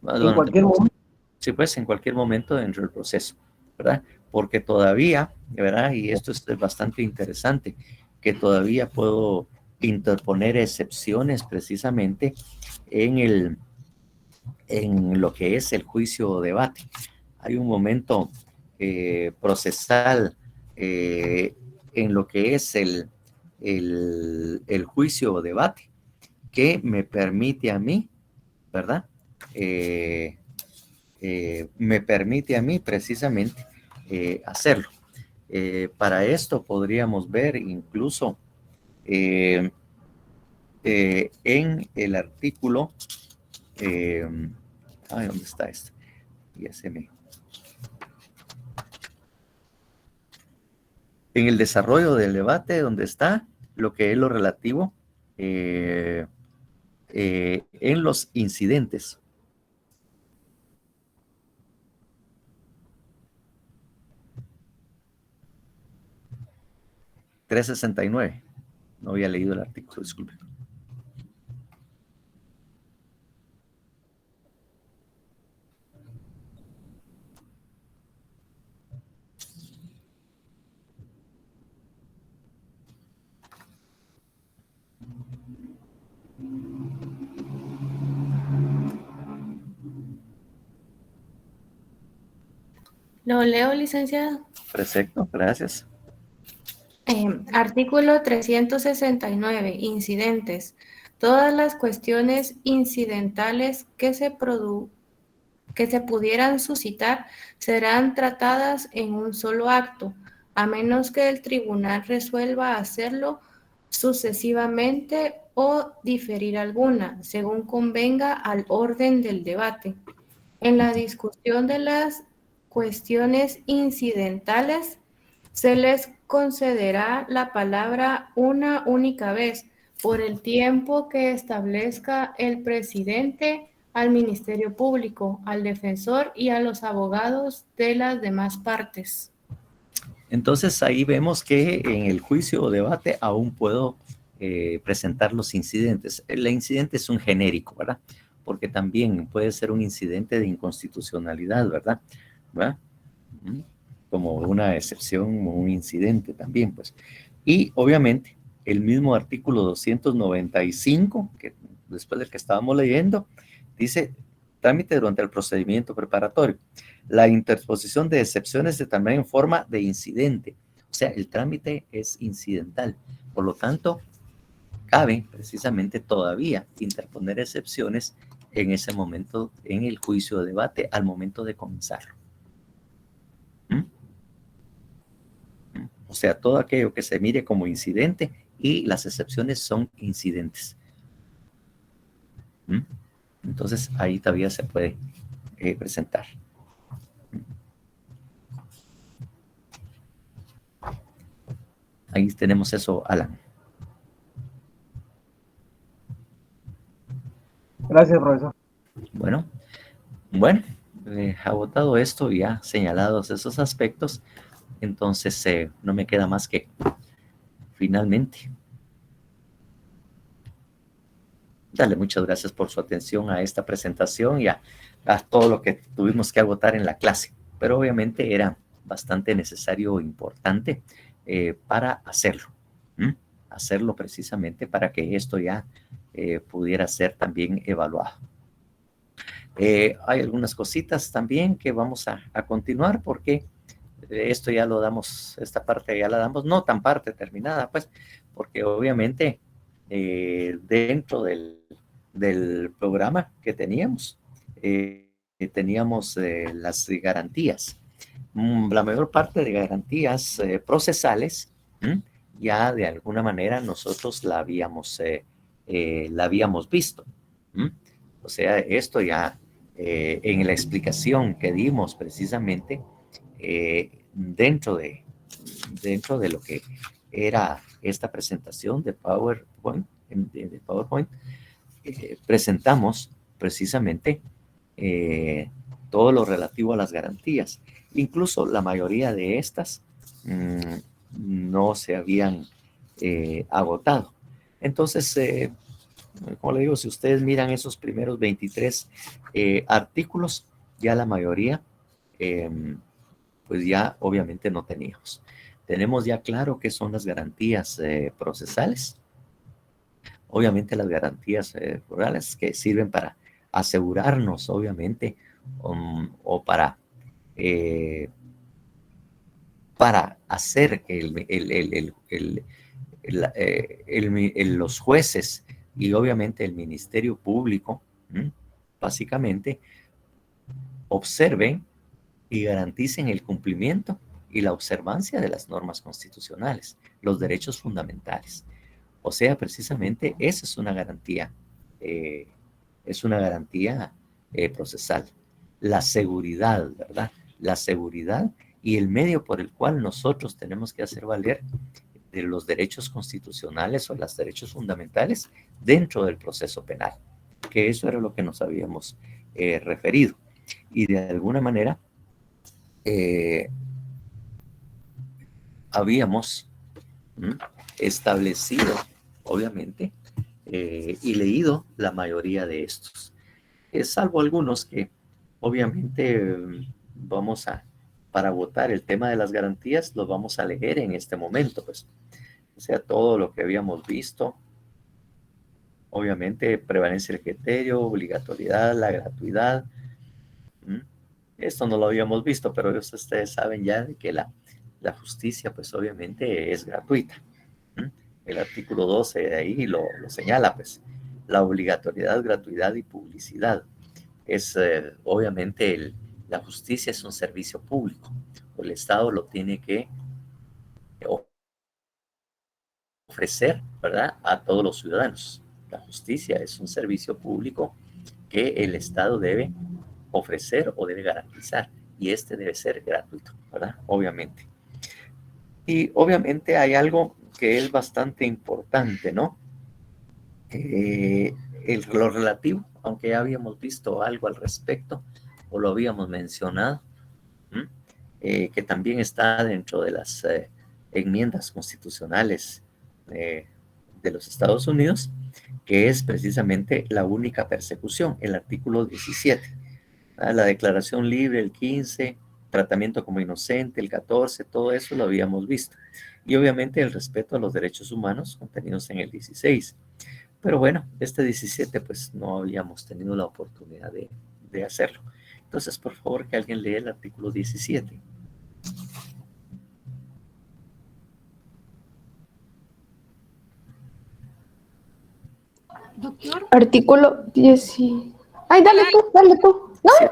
En cualquier momento. Sí, pues en cualquier momento dentro del proceso, ¿verdad? Porque todavía, ¿verdad? Y esto es bastante interesante, que todavía puedo interponer excepciones precisamente en lo que es el juicio o debate. Hay un momento procesal en lo que es el juicio o debate que me permite a mí, ¿verdad? Me permite a mí precisamente hacerlo. Para esto podríamos ver incluso en el artículo, ¿dónde está esto? Ya se me... En el desarrollo del debate, donde está lo que es lo relativo en los incidentes. $369. No había leído el artículo, disculpe. Lo leo, licenciado. Perfecto, gracias. Artículo 369. Incidentes. Todas las cuestiones incidentales que se pudieran suscitar serán tratadas en un solo acto, a menos que el tribunal resuelva hacerlo sucesivamente o diferir alguna, según convenga al orden del debate. En la discusión de las cuestiones incidentales, se les concederá la palabra una única vez por el tiempo que establezca el presidente, al Ministerio Público, al defensor y a los abogados de las demás partes. Entonces ahí vemos que en el juicio o debate aún puedo presentar los incidentes. El incidente es un genérico, ¿verdad? Porque también puede ser un incidente de inconstitucionalidad, ¿verdad? ¿Verdad? Como una excepción o un incidente también, pues. Y obviamente el mismo artículo 295, que después del que estábamos leyendo, dice trámite durante el procedimiento preparatorio. La interposición de excepciones se también en forma de incidente. O sea, el trámite es incidental. Por lo tanto, cabe precisamente todavía interponer excepciones en ese momento, en el juicio de debate, al momento de comenzarlo. O sea, todo aquello que se mire como incidente y las excepciones son incidentes. Entonces, ahí todavía se puede presentar. Ahí tenemos eso, Alan. Gracias, profesor. Bueno, agotado esto y ya señalados esos aspectos, entonces no me queda más que finalmente darle muchas gracias por su atención a esta presentación y a todo lo que tuvimos que agotar en la clase, pero obviamente era bastante necesario e importante para hacerlo, hacerlo precisamente para que esto ya pudiera ser también evaluado. Hay algunas cositas también que vamos a continuar porque esto ya lo damos, esta parte ya la damos, no tan parte terminada, pues, porque obviamente dentro del programa que teníamos, teníamos las garantías. La mayor parte de garantías procesales, ya de alguna manera nosotros la habíamos visto. O sea, esto ya en la explicación que dimos precisamente dentro de lo que era esta presentación de PowerPoint, presentamos precisamente todo lo relativo a las garantías. Incluso la mayoría de estas no se habían agotado. Entonces, Como le digo, si ustedes miran esos primeros 23 artículos, ya la mayoría, pues ya obviamente no teníamos. Tenemos ya claro qué son las garantías procesales. Obviamente las garantías procesales que sirven para asegurarnos, obviamente, o para hacer que los jueces y obviamente el Ministerio Público, básicamente, observen y garanticen el cumplimiento y la observancia de las normas constitucionales, los derechos fundamentales. O sea, precisamente esa es una garantía procesal. La seguridad, ¿verdad? La seguridad y el medio por el cual nosotros tenemos que hacer valer de los derechos constitucionales o los derechos fundamentales dentro del proceso penal, que eso era lo que nos habíamos referido. Y de alguna manera habíamos establecido, obviamente, y leído la mayoría de estos, salvo algunos que obviamente para votar el tema de las garantías, lo vamos a leer en este momento, pues. O sea, todo lo que habíamos visto, obviamente prevalece el criterio, obligatoriedad, la gratuidad. Esto no lo habíamos visto, pero ustedes saben ya de que la justicia, pues obviamente es gratuita. El artículo 12 de ahí lo señala, pues, la obligatoriedad, gratuidad y publicidad. Es obviamente la justicia es un servicio público. El Estado lo tiene que ofrecer, ¿verdad?, a todos los ciudadanos. La justicia es un servicio público que el Estado debe ofrecer o debe garantizar, y este debe ser gratuito, ¿verdad? Obviamente. Y obviamente hay algo que es bastante importante, ¿no? Lo relativo, aunque ya habíamos visto algo al respecto, o lo habíamos mencionado, que también está dentro de las enmiendas constitucionales de los Estados Unidos, que es precisamente la única persecución, el artículo 17. La declaración libre, el 15, tratamiento como inocente, el 14, todo eso lo habíamos visto. Y obviamente el respeto a los derechos humanos contenidos en el 16. Pero bueno, este 17 pues no habíamos tenido la oportunidad de hacerlo. Entonces, por favor, que alguien lea el artículo 17. Doctor. Artículo 10. Ay, dale tú. ¿No? Sí.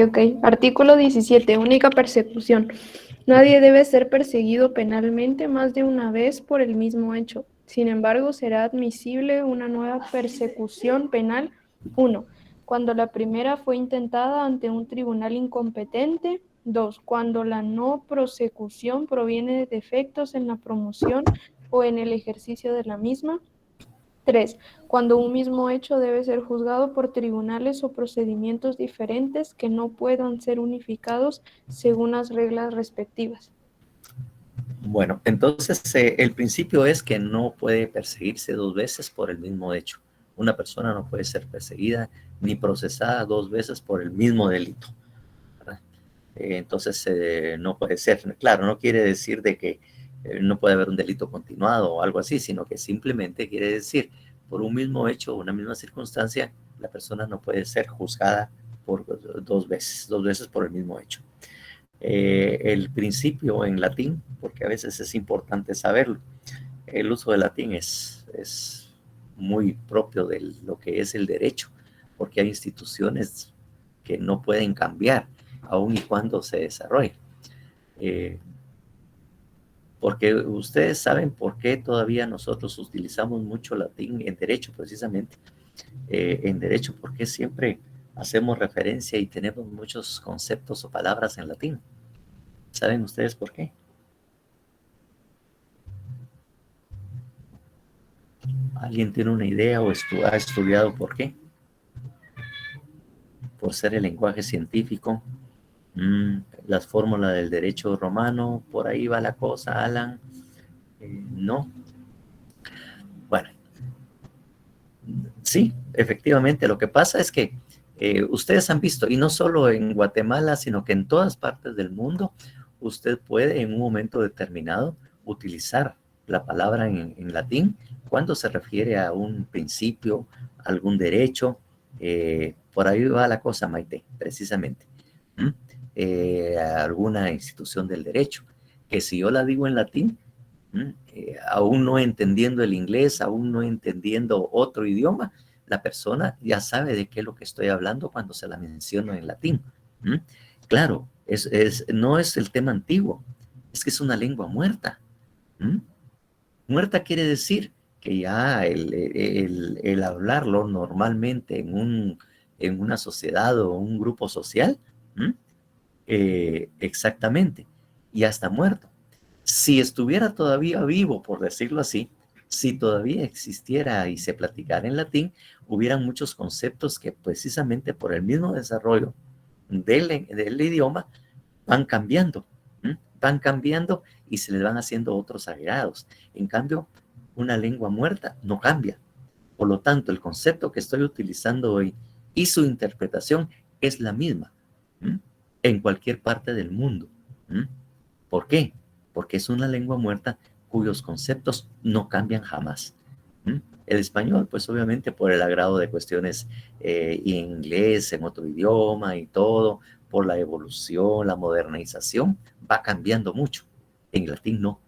Ok. Artículo 17. Única persecución. Nadie debe ser perseguido penalmente más de una vez por el mismo hecho. Sin embargo, será admisible una nueva persecución penal. 1. Cuando la primera fue intentada ante un tribunal incompetente. 2. Cuando la no prosecución proviene de defectos en la promoción o en el ejercicio de la misma. 3. Cuando un mismo hecho debe ser juzgado por tribunales o procedimientos diferentes que no puedan ser unificados según las reglas respectivas. Bueno, entonces el principio es que no puede perseguirse dos veces por el mismo hecho. Una persona no puede ser perseguida ni procesada dos veces por el mismo delito, ¿verdad? Entonces no puede ser. Claro, no quiere decir de que no puede haber un delito continuado o algo así, sino que simplemente quiere decir, por un mismo hecho o una misma circunstancia, la persona no puede ser juzgada por dos veces por el mismo hecho. El principio en latín, porque a veces es importante saberlo, el uso del latín es muy propio de lo que es el derecho, porque hay instituciones que no pueden cambiar, aun y cuando se desarrolle. Porque ustedes saben por qué todavía nosotros utilizamos mucho latín en derecho, precisamente. En derecho, porque siempre hacemos referencia y tenemos muchos conceptos o palabras en latín. ¿Saben ustedes por qué? ¿Alguien tiene una idea o ha estudiado por qué? Por ser el lenguaje científico, las fórmulas del derecho romano, por ahí va la cosa, Alan. No. Bueno, sí, efectivamente, lo que pasa es que ustedes han visto, y no solo en Guatemala, sino que en todas partes del mundo, usted puede en un momento determinado utilizar la palabra en latín cuando se refiere a un principio, algún derecho. Por ahí va la cosa, Maite, precisamente. A alguna institución del derecho, que si yo la digo en latín, aún no entendiendo el inglés, aún no entendiendo otro idioma, la persona ya sabe de qué es lo que estoy hablando cuando se la menciono en latín. Claro, no es el tema antiguo, es que es una lengua muerta. Muerta quiere decir que ya el hablarlo normalmente en una sociedad o un grupo social, exactamente, ya está muerto. Si estuviera todavía vivo, por decirlo así, si todavía existiera y se platicara en latín, hubieran muchos conceptos que precisamente por el mismo desarrollo del idioma van cambiando y se les van haciendo otros agregados. En cambio, una lengua muerta no cambia. Por lo tanto, el concepto que estoy utilizando hoy y su interpretación es la misma en cualquier parte del mundo. ¿Por qué? Porque es una lengua muerta cuyos conceptos no cambian jamás. El español, pues obviamente por el agrado de cuestiones en inglés, en otro idioma y todo, por la evolución, la modernización, va cambiando mucho. En latín no.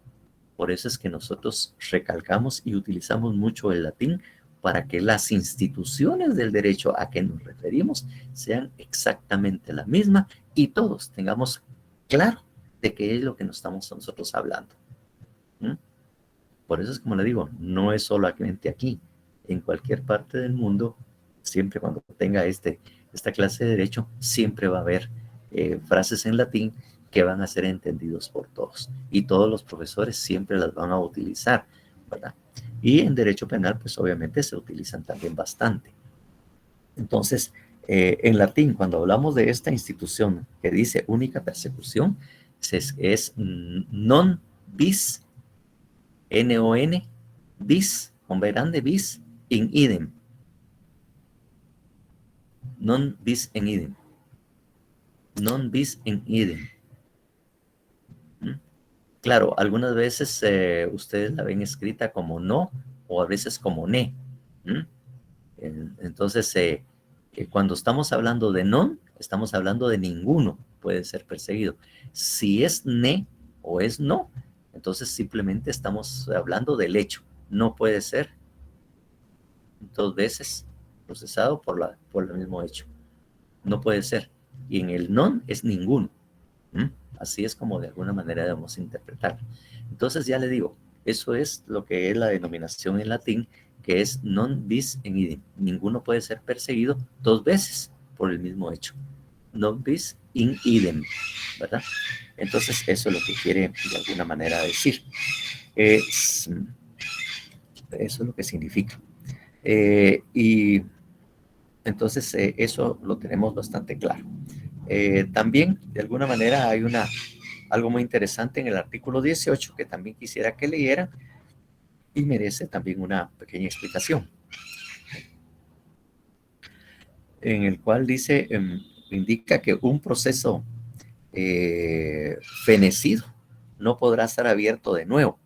Por eso es que nosotros recalcamos y utilizamos mucho el latín para que las instituciones del derecho a que nos referimos sean exactamente la misma y todos tengamos claro de qué es lo que nos estamos nosotros hablando. Por eso es como le digo, no es solamente aquí, en cualquier parte del mundo, siempre cuando tenga esta clase de derecho, siempre va a haber frases en latín que van a ser entendidos por todos. Y todos los profesores siempre las van a utilizar, ¿verdad? Y en derecho penal, pues obviamente se utilizan también bastante. Entonces, en latín, cuando hablamos de esta institución que dice única persecución, es non bis, N-O-N, bis, con B grande, bis, in idem. Non bis in idem. Non bis in idem. Claro, algunas veces ustedes la ven escrita como no o a veces como ne. Entonces, cuando estamos hablando de non, estamos hablando de ninguno puede ser perseguido. Si es ne o es no, entonces simplemente estamos hablando del hecho. No puede ser 2 veces procesado por el mismo hecho. No puede ser. Y en el non es ninguno. Así es como de alguna manera debemos interpretar. Entonces ya le digo, eso es lo que es la denominación en latín, que es non bis in idem. Ninguno puede ser perseguido 2 veces por el mismo hecho. Non bis in idem, ¿verdad? Entonces eso es lo que quiere de alguna manera decir. Eso es lo que significa. Y entonces eso lo tenemos bastante claro. También, de alguna manera, hay algo muy interesante en el artículo 18 que también quisiera que leyeran y merece también una pequeña explicación. En el cual dice, indica que un proceso fenecido no podrá ser abierto de nuevo,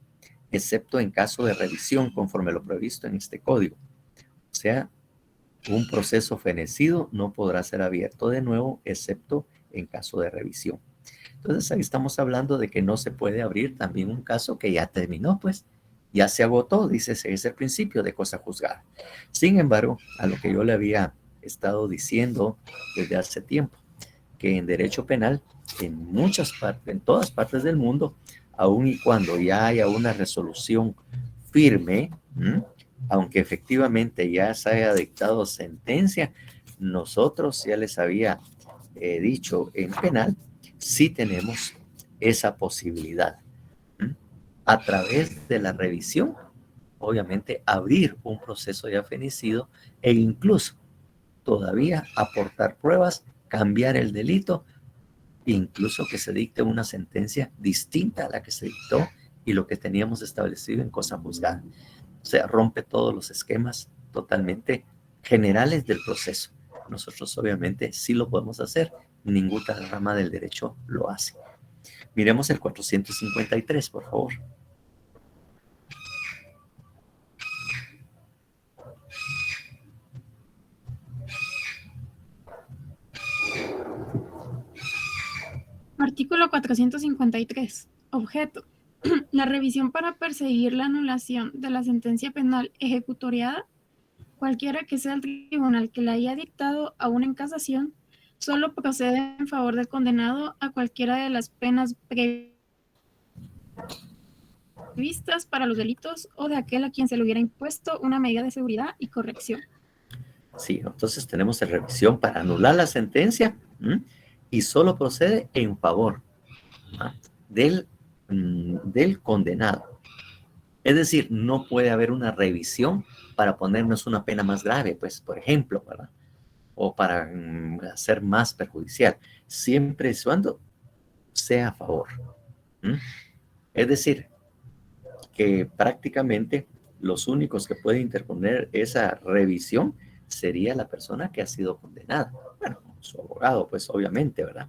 excepto en caso de revisión conforme lo previsto en este código. O sea, un proceso fenecido no podrá ser abierto de nuevo, excepto en caso de revisión. Entonces, ahí estamos hablando de que no se puede abrir también un caso que ya terminó, pues, ya se agotó, dice, ese es el principio de cosa juzgada. Sin embargo, a lo que yo le había estado diciendo desde hace tiempo, que en derecho penal, en muchas partes, en todas partes del mundo, aun y cuando ya haya una resolución firme, aunque efectivamente ya se haya dictado sentencia, nosotros ya les había dicho en penal, sí tenemos esa posibilidad. A través de la revisión, obviamente abrir un proceso ya fenecido e incluso todavía aportar pruebas, cambiar el delito, incluso que se dicte una sentencia distinta a la que se dictó y lo que teníamos establecido en cosa juzgada. O sea, rompe todos los esquemas totalmente generales del proceso. Nosotros obviamente sí lo podemos hacer, ninguna rama del derecho lo hace. Miremos el 453, por favor. Artículo 453. Objeto. La revisión para perseguir la anulación de la sentencia penal ejecutoriada, cualquiera que sea el tribunal que la haya dictado, aún en casación, solo procede en favor del condenado a cualquiera de las penas previstas para los delitos o de aquel a quien se le hubiera impuesto una medida de seguridad y corrección. Sí, entonces tenemos la revisión para anular la sentencia y solo procede en favor del condenado. Es decir, no puede haber una revisión para ponernos una pena más grave, pues, por ejemplo, ¿verdad? O para hacer más perjudicial, siempre y cuando sea a favor. Es decir, que prácticamente los únicos que pueden interponer esa revisión sería la persona que ha sido condenada. Bueno, su abogado, pues obviamente, ¿verdad?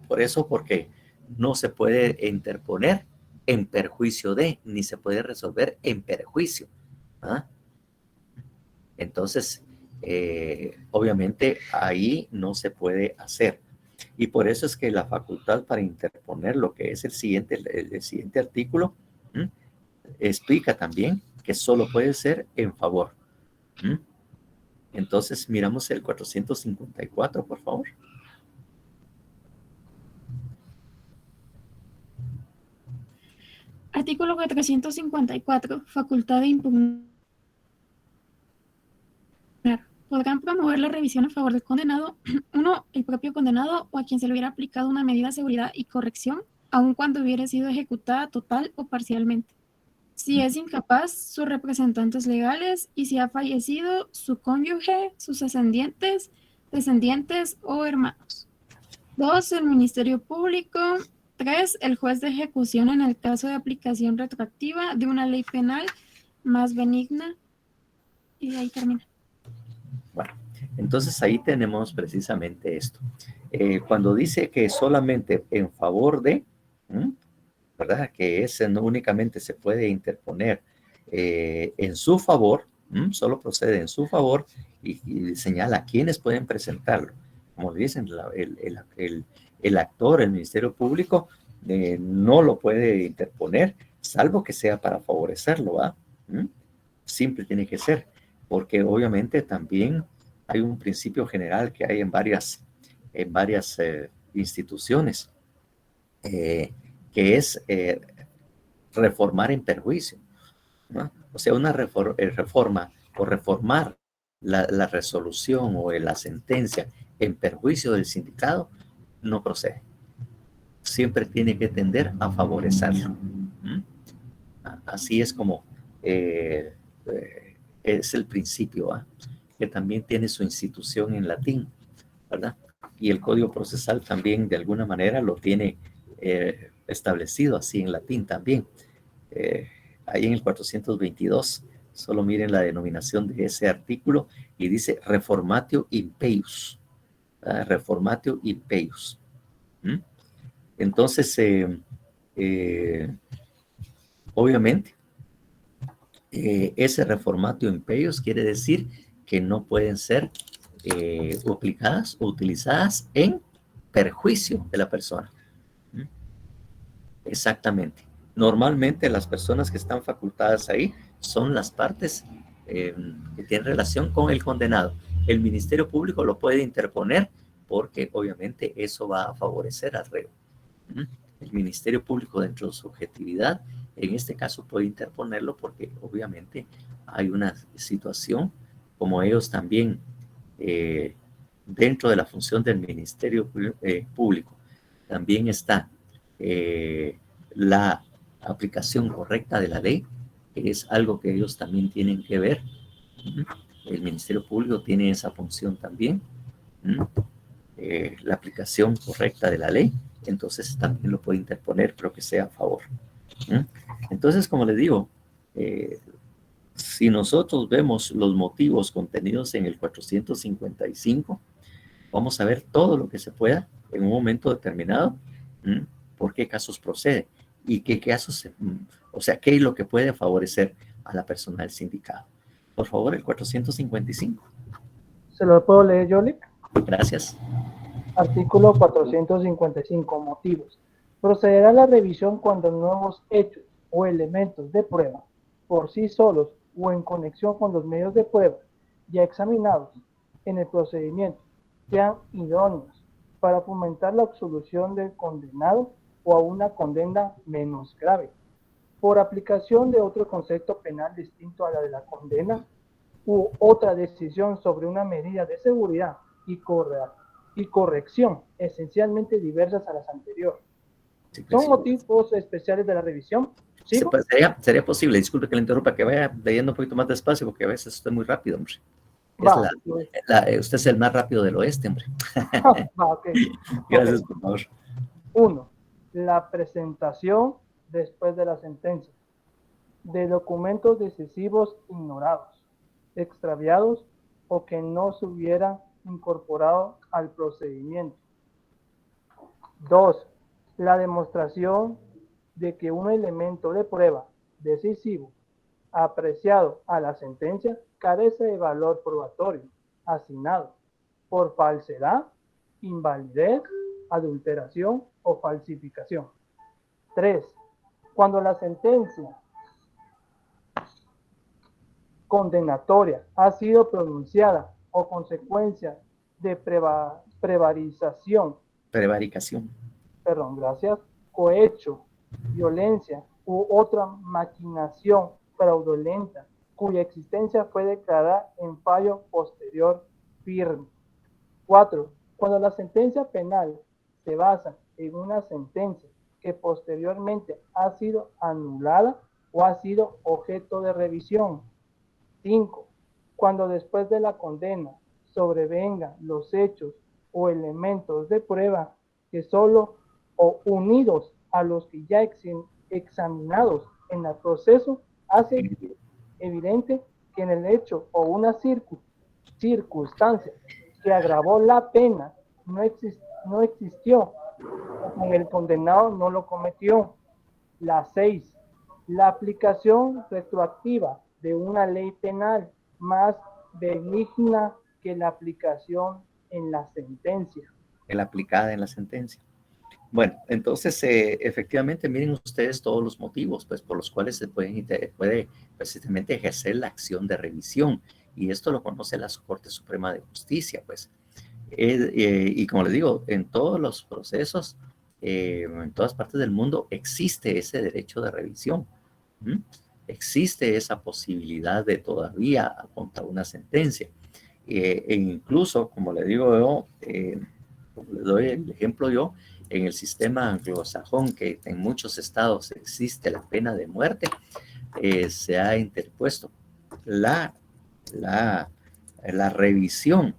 Por eso, porque no se puede interponer en perjuicio de, ni se puede resolver en perjuicio. ¿Ah? Entonces, obviamente ahí no se puede hacer. Y por eso es que la facultad para interponer lo que es el siguiente artículo, explica también que solo puede ser en favor. Entonces, miramos el 454, por favor. Artículo 454. Facultad de impugnar. Podrán promover la revisión a favor del condenado, uno, el propio condenado o a quien se le hubiera aplicado una medida de seguridad y corrección, aun cuando hubiera sido ejecutada total o parcialmente. Si es incapaz, sus representantes legales, y si ha fallecido, su cónyuge, sus descendientes o hermanos. 2, el Ministerio Público. 3, el juez de ejecución en el caso de aplicación retroactiva de una ley penal más benigna. Y ahí termina. Bueno, entonces ahí tenemos precisamente esto. Cuando dice que solamente en favor de, ¿verdad? Que ese no únicamente se puede interponer en su favor, solo procede en su favor y señala a quienes pueden presentarlo. Como dicen, el actor, el Ministerio Público, no lo puede interponer, salvo que sea para favorecerlo, ¿va? Siempre tiene que ser, porque obviamente también hay un principio general que hay en varias instituciones, que es reformar en perjuicio, ¿no? O sea, una reforma o reformar la resolución o la sentencia en perjuicio del sindicado no procede. Siempre tiene que tender a favorecerlo. Así es como es el principio, ¿eh? Que también tiene su institución en latín, ¿verdad? Y el Código Procesal también de alguna manera lo tiene establecido así en latín también. Ahí en el 422, solo miren la denominación de ese artículo y dice Reformatio Impeius. Reformatio Impeius. Entonces, obviamente, ese Reformatio Impeius quiere decir que no pueden ser aplicadas o utilizadas en perjuicio de la persona. Exactamente. Normalmente las personas que están facultadas ahí son las partes que tienen relación con el condenado. El Ministerio Público lo puede interponer porque obviamente eso va a favorecer al reo. El Ministerio Público, dentro de su objetividad, en este caso puede interponerlo porque obviamente hay una situación, como ellos también dentro de la función del Ministerio Público también está la aplicación correcta de la ley, que es algo que ellos también tienen que ver. El Ministerio Público tiene esa función también, la aplicación correcta de la ley, entonces también lo puede interponer, pero que sea a favor. Entonces, como les digo, si nosotros vemos los motivos contenidos en el 455, vamos a ver todo lo que se pueda en un momento determinado, por qué casos procede y qué casos, o sea, qué es lo que puede favorecer a la persona del sindicado. Por favor, el 455. ¿Se lo puedo leer, Yoli? Gracias. Artículo 455. Motivos. Procederá a la revisión cuando nuevos hechos o elementos de prueba, por sí solos o en conexión con los medios de prueba ya examinados en el procedimiento, sean idóneos para fomentar la absolución del condenado o a una condena menos grave, por aplicación de otro concepto penal distinto a la de la condena u otra decisión sobre una medida de seguridad y corrección esencialmente diversas a las anteriores. Sí, ¿Son sí. motivos especiales de la revisión? ¿Sigo? Sería posible, disculpe que le interrumpa, que vaya leyendo un poquito más despacio, porque a veces estoy muy rápido, hombre. Va, Usted es el más rápido del oeste, hombre. va, ok. Gracias, Ok. por favor. 1. La presentación después de la sentencia de documentos decisivos ignorados, extraviados o que no se hubieran incorporado al procedimiento. 2. La demostración de que un elemento de prueba decisivo apreciado a la sentencia carece de valor probatorio asignado por falsedad, invalidez, adulteración o falsificación. 3. Cuando la sentencia condenatoria ha sido pronunciada o consecuencia de prevaricación, cohecho, violencia u otra maquinación fraudulenta cuya existencia fue declarada en fallo posterior firme. 4. Cuando la sentencia penal se basa en una sentencia que posteriormente ha sido anulada o ha sido objeto de revisión. 5. Cuando después de la condena sobrevengan los hechos o elementos de prueba que solo o unidos a los que ya examinados en el proceso hace evidente que en el hecho o una circunstancia que agravó la pena no existió o con el condenado no lo cometió. La 6. La aplicación retroactiva de una ley penal más benigna que la aplicación en la sentencia. La aplicada en la sentencia. Bueno, entonces, efectivamente, miren ustedes todos los motivos, pues, por los cuales se puede precisamente ejercer la acción de revisión, y esto lo conoce la Corte Suprema de Justicia, pues. Y como les digo, en todos los procesos, en todas partes del mundo, existe ese derecho de revisión. Existe esa posibilidad de todavía contra una sentencia. E incluso, como le digo yo, como le doy el ejemplo yo, en el sistema anglosajón, que en muchos estados existe la pena de muerte, se ha interpuesto la revisión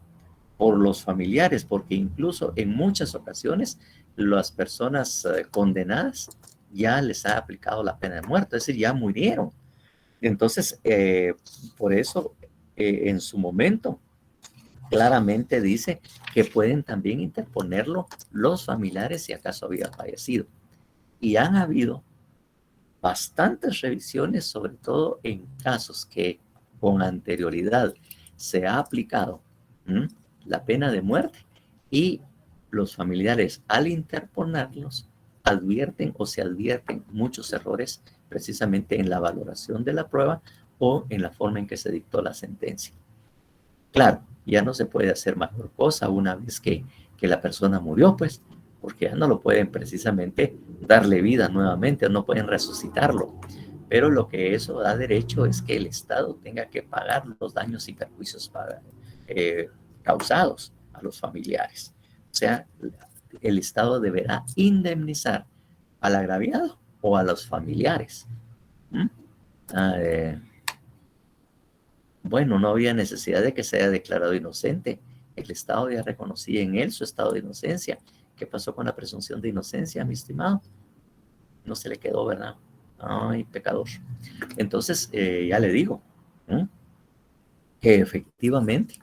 por los familiares, porque incluso en muchas ocasiones las personas condenadas ya les ha aplicado la pena de muerte, es decir, ya murieron. Entonces, por eso, en su momento, claramente dice que pueden también interponerlo los familiares si acaso había fallecido. Y han habido bastantes revisiones, sobre todo en casos que con anterioridad se ha aplicado la pena de muerte, y los familiares al interponerlos advierten o se advierten muchos errores precisamente en la valoración de la prueba o en la forma en que se dictó la sentencia. Claro, ya no se puede hacer mayor cosa una vez que la persona murió, pues, porque ya no lo pueden precisamente darle vida nuevamente, o no pueden resucitarlo. Pero lo que eso da derecho es que el Estado tenga que pagar los daños y perjuicios causados a los familiares. O sea, el Estado deberá indemnizar al agraviado o a los familiares. Bueno, no había necesidad de que se haya declarado inocente. El Estado ya reconocía en él su estado de inocencia ¿Qué pasó con la presunción de inocencia, mi estimado? No se le quedó, ¿verdad? Ay, pecador. Entonces, ya le digo, ¿no?, que efectivamente,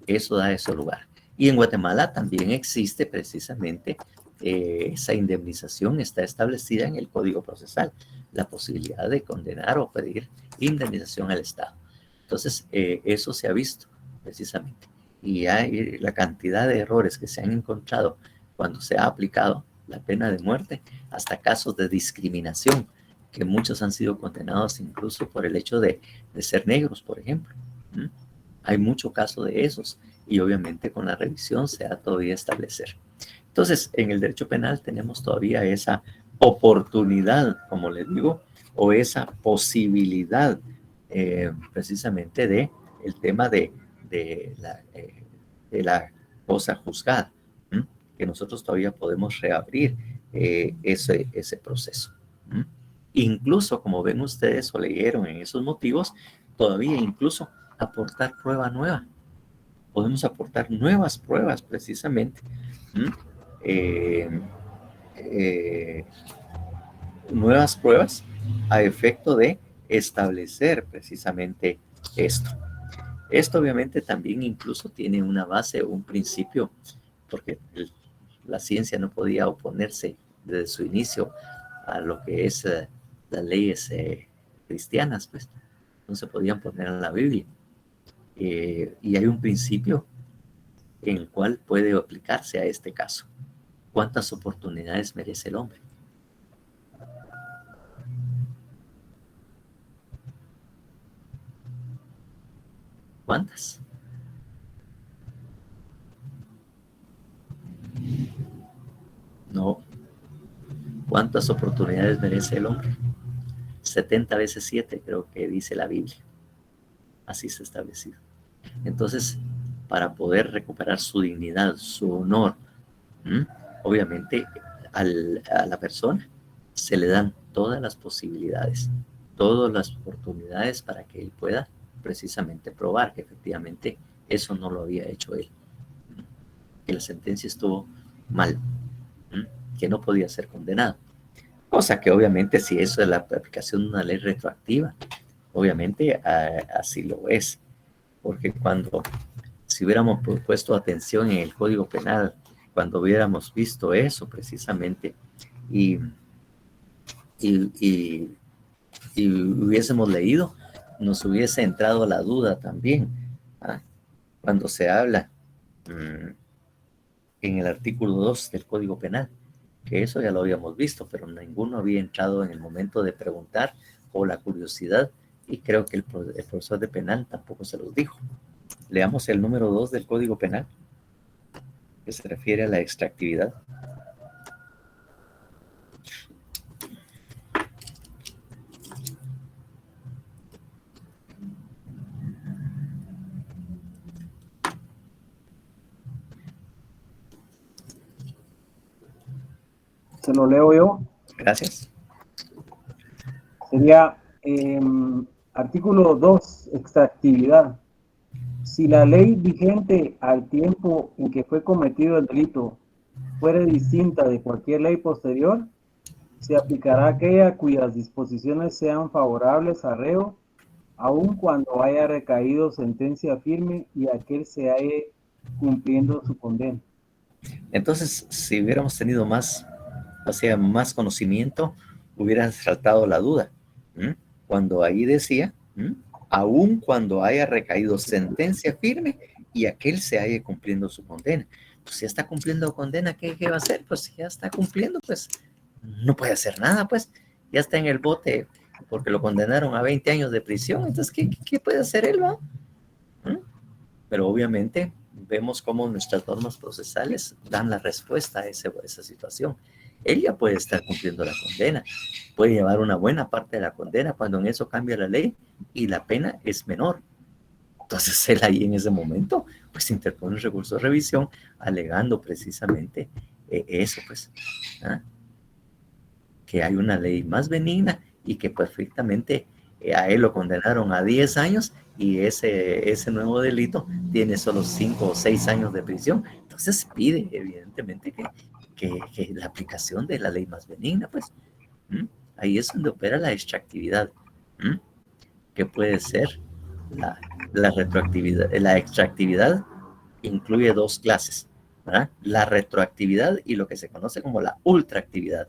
eso da ese lugar. Y en Guatemala también existe precisamente esa indemnización, está establecida en el Código Procesal, la posibilidad de condenar o pedir indemnización al Estado. Entonces, eso se ha visto precisamente. Y hay la cantidad de errores que se han encontrado cuando se ha aplicado la pena de muerte, hasta casos de discriminación, que muchos han sido condenados incluso por el hecho de ser negros, por ejemplo. Hay mucho caso de esos, y obviamente con la revisión se ha todavía establecer. Entonces, en el derecho penal tenemos todavía esa oportunidad, como les digo, o esa posibilidad precisamente de el tema de la cosa juzgada, que nosotros todavía podemos reabrir ese proceso. Incluso, como ven ustedes o leyeron en esos motivos, todavía incluso aportar prueba nueva. Podemos aportar nuevas pruebas precisamente. Nuevas pruebas a efecto de establecer precisamente esto. Esto obviamente también incluso tiene una base o un principio, porque la ciencia no podía oponerse desde su inicio a lo que es las leyes cristianas, pues no se podían poner en la Biblia. Y hay un principio en el cual puede aplicarse a este caso. ¿Cuántas oportunidades merece el hombre? ¿Cuántas? No. ¿Cuántas oportunidades merece el hombre? 70 veces 7, creo que dice la Biblia. Así está establecido. Entonces, para poder recuperar su dignidad, su honor, obviamente a la persona se le dan todas las posibilidades, todas las oportunidades para que él pueda precisamente probar que efectivamente eso no lo había hecho él, que la sentencia estuvo mal, que no podía ser condenado. Cosa que obviamente, si eso es la aplicación de una ley retroactiva, obviamente así lo es, porque si hubiéramos puesto atención en el Código Penal, cuando hubiéramos visto eso precisamente y hubiésemos leído, nos hubiese entrado la duda también, cuando se habla en el artículo 2 del Código Penal, que eso ya lo habíamos visto, pero ninguno había entrado en el momento de preguntar o la curiosidad, y creo que el profesor de penal tampoco se los dijo. Leamos el número 2 del Código Penal, que se refiere a la extractividad. Se lo leo yo. Gracias. Sería artículo 2, extractividad. Si la ley vigente al tiempo en que fue cometido el delito fuere distinta de cualquier ley posterior, se aplicará aquella cuyas disposiciones sean favorables al reo, aun cuando haya recaído sentencia firme y aquel se halle cumpliendo su condena. Entonces, si hubiéramos tenido más conocimiento, hubiera saltado la duda. Cuando ahí decía, aun cuando haya recaído sentencia firme y aquel se haya cumpliendo su condena. Pues si ya está cumpliendo condena, ¿qué va a hacer? Pues si ya está cumpliendo, pues no puede hacer nada, pues ya está en el bote porque lo condenaron a 20 años de prisión. Entonces, ¿qué puede hacer él, va? Pero obviamente vemos cómo nuestras normas procesales dan la respuesta a esa situación. Él ya puede estar cumpliendo la condena, puede llevar una buena parte de la condena cuando en eso cambia la ley y la pena es menor. Entonces él ahí en ese momento pues interpone un recurso de revisión alegando precisamente eso, pues, que hay una ley más benigna y que perfectamente A él lo condenaron a 10 años y ese nuevo delito tiene solo 5 o 6 años de prisión. Entonces se pide, evidentemente, que la aplicación de la ley más benigna, pues. Ahí es donde opera la extractividad, que puede ser la retroactividad. La extractividad incluye dos clases, ¿verdad? La retroactividad y lo que se conoce como la ultraactividad.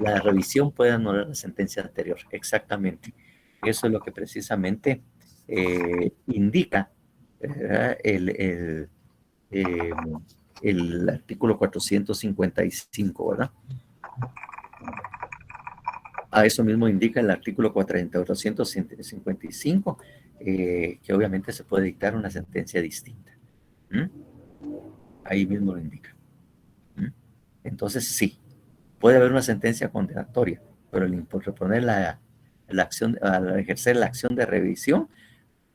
La revisión puede anular la sentencia anterior, exactamente. Eso es lo que precisamente indica el artículo 455, ¿verdad? A eso mismo indica el artículo 455, que obviamente se puede dictar una sentencia distinta. Ahí mismo lo indica. Entonces, sí, puede haber una sentencia condenatoria, pero al interponer la acción, al ejercer la acción de revisión,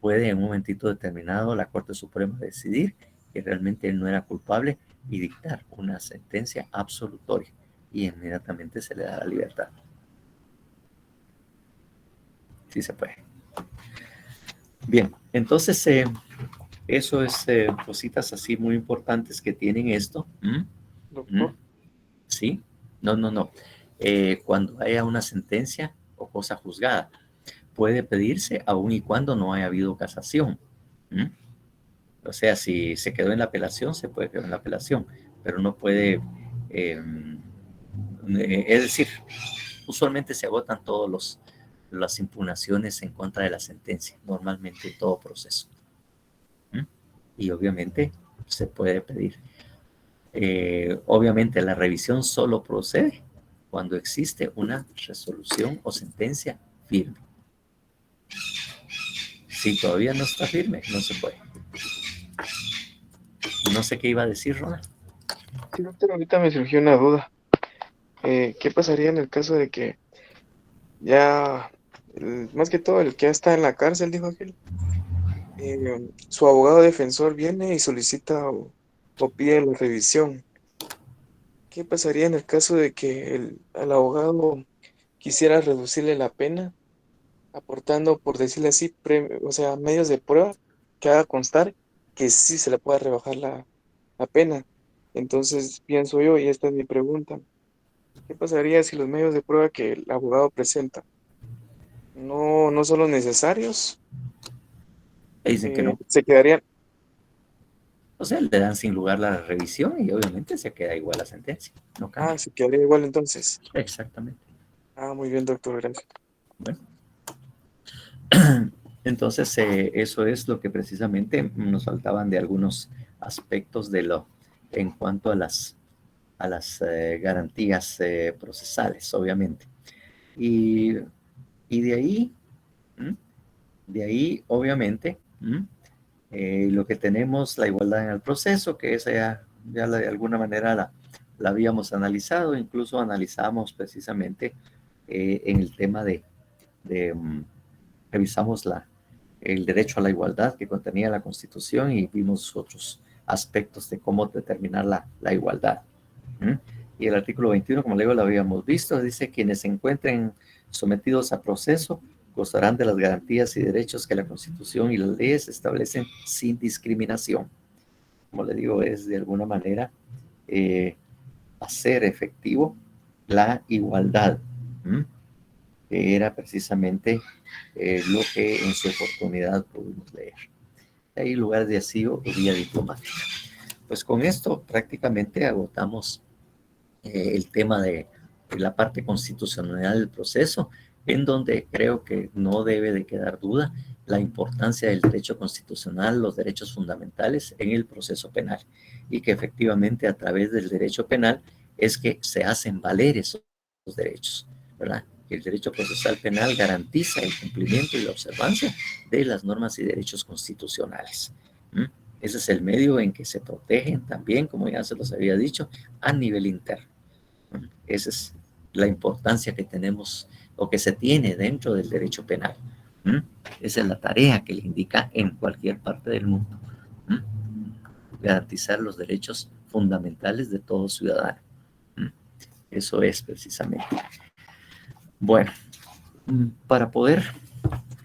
puede en un momentito determinado la Corte Suprema decidir que realmente él no era culpable y dictar una sentencia absolutoria y inmediatamente se le da la libertad. Sí se puede. Bien, entonces eso es cositas así muy importantes que tienen esto. Doctor. Sí, no. Cuando haya una sentencia o cosa juzgada, puede pedirse aun y cuando no haya habido casación. O sea, si se quedó en la apelación, se puede quedar en la apelación, pero no puede, es decir, usualmente se agotan todas las impugnaciones en contra de la sentencia, normalmente en todo proceso. Y obviamente se puede pedir. Obviamente la revisión solo procede cuando existe una resolución o sentencia firme. Si todavía no está firme, no se puede. No sé qué iba a decir, Ronald. Sí, doctor, ahorita me surgió una duda. ¿Qué pasaría en el caso de que ya, más que todo, el que ya está en la cárcel, dijo aquel, su abogado defensor viene y solicita o pide la revisión? ¿Qué pasaría en el caso de que el abogado quisiera reducirle la pena, aportando, por decirle así, o sea, medios de prueba que haga constar que sí se le pueda rebajar la pena? Entonces, pienso yo, y esta es mi pregunta, ¿qué pasaría si los medios de prueba que el abogado presenta no son los necesarios? Dicen que no. Se quedarían. O sea, le dan sin lugar la revisión y obviamente se queda igual la sentencia. No cambia. Se quedaría igual entonces. Exactamente. Muy bien, doctor, gracias. Bueno. Entonces, eso es lo que precisamente nos faltaban de algunos aspectos en cuanto a las garantías procesales, obviamente. Y de ahí, obviamente, lo que tenemos, la igualdad en el proceso, que esa ya de alguna manera la habíamos analizado, incluso analizamos precisamente en el tema revisamos el derecho a la igualdad que contenía la Constitución y vimos otros aspectos de cómo determinar la igualdad. Y el artículo 21, como le digo, lo habíamos visto, dice: quienes se encuentren sometidos a proceso gozarán de las garantías y derechos que la Constitución y las leyes establecen sin discriminación. Como le digo, es de alguna manera hacer efectivo la igualdad, que era precisamente lo que en su oportunidad pudimos leer. Hay lugar de asilo o vía diplomática. Pues con esto prácticamente agotamos el tema de la parte constitucional del proceso, en donde creo que no debe de quedar duda la importancia del derecho constitucional, los derechos fundamentales en el proceso penal, y que efectivamente a través del derecho penal es que se hacen valer esos derechos, ¿verdad? El derecho procesal penal garantiza el cumplimiento y la observancia de las normas y derechos constitucionales. Ese es el medio en que se protegen también, como ya se los había dicho, a nivel interno. Esa es la importancia que tenemos o que se tiene dentro del derecho penal. Esa es la tarea que le indica en cualquier parte del mundo. Garantizar los derechos fundamentales de todo ciudadano. Eso es precisamente. Bueno, para poder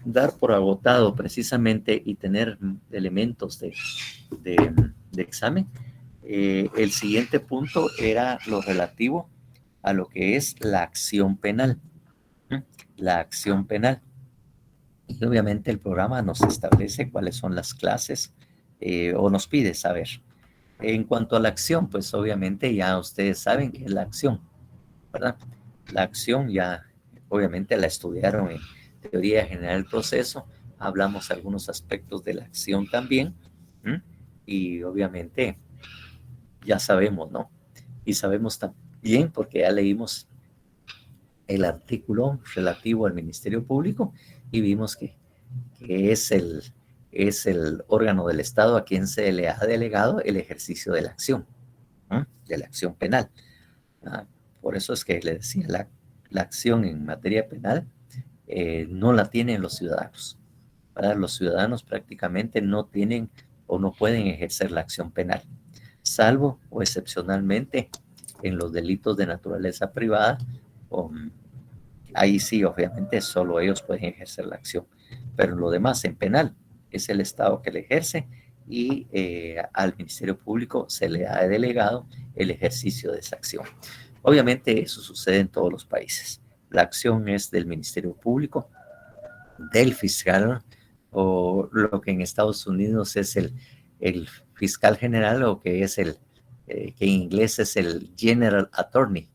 dar por agotado precisamente y tener elementos de examen, el siguiente punto era lo relativo a lo que es la acción penal. La acción penal. Y obviamente el programa nos establece cuáles son las clases o nos pide saber. En cuanto a la acción, pues obviamente ya ustedes saben qué es la acción, ¿verdad? La acción ya obviamente la estudiaron en teoría general del proceso, hablamos algunos aspectos de la acción también, y obviamente ya sabemos, ¿no? Y sabemos también, porque ya leímos el artículo relativo al Ministerio Público y vimos que es el órgano del Estado a quien se le ha delegado el ejercicio de la acción, de la acción penal. Por eso es que le decía, la acción en materia penal no la tienen los ciudadanos. ¿Verdad? Los ciudadanos prácticamente no tienen o no pueden ejercer la acción penal, salvo o excepcionalmente en los delitos de naturaleza privada. Ahí sí, obviamente, solo ellos pueden ejercer la acción. Pero en lo demás, en penal, es el Estado que le ejerce y al Ministerio Público se le ha delegado el ejercicio de esa acción. Obviamente eso sucede en todos los países. La acción es del Ministerio Público, del fiscal, o lo que en Estados Unidos es el fiscal general, o que es que en inglés es el General Attorney.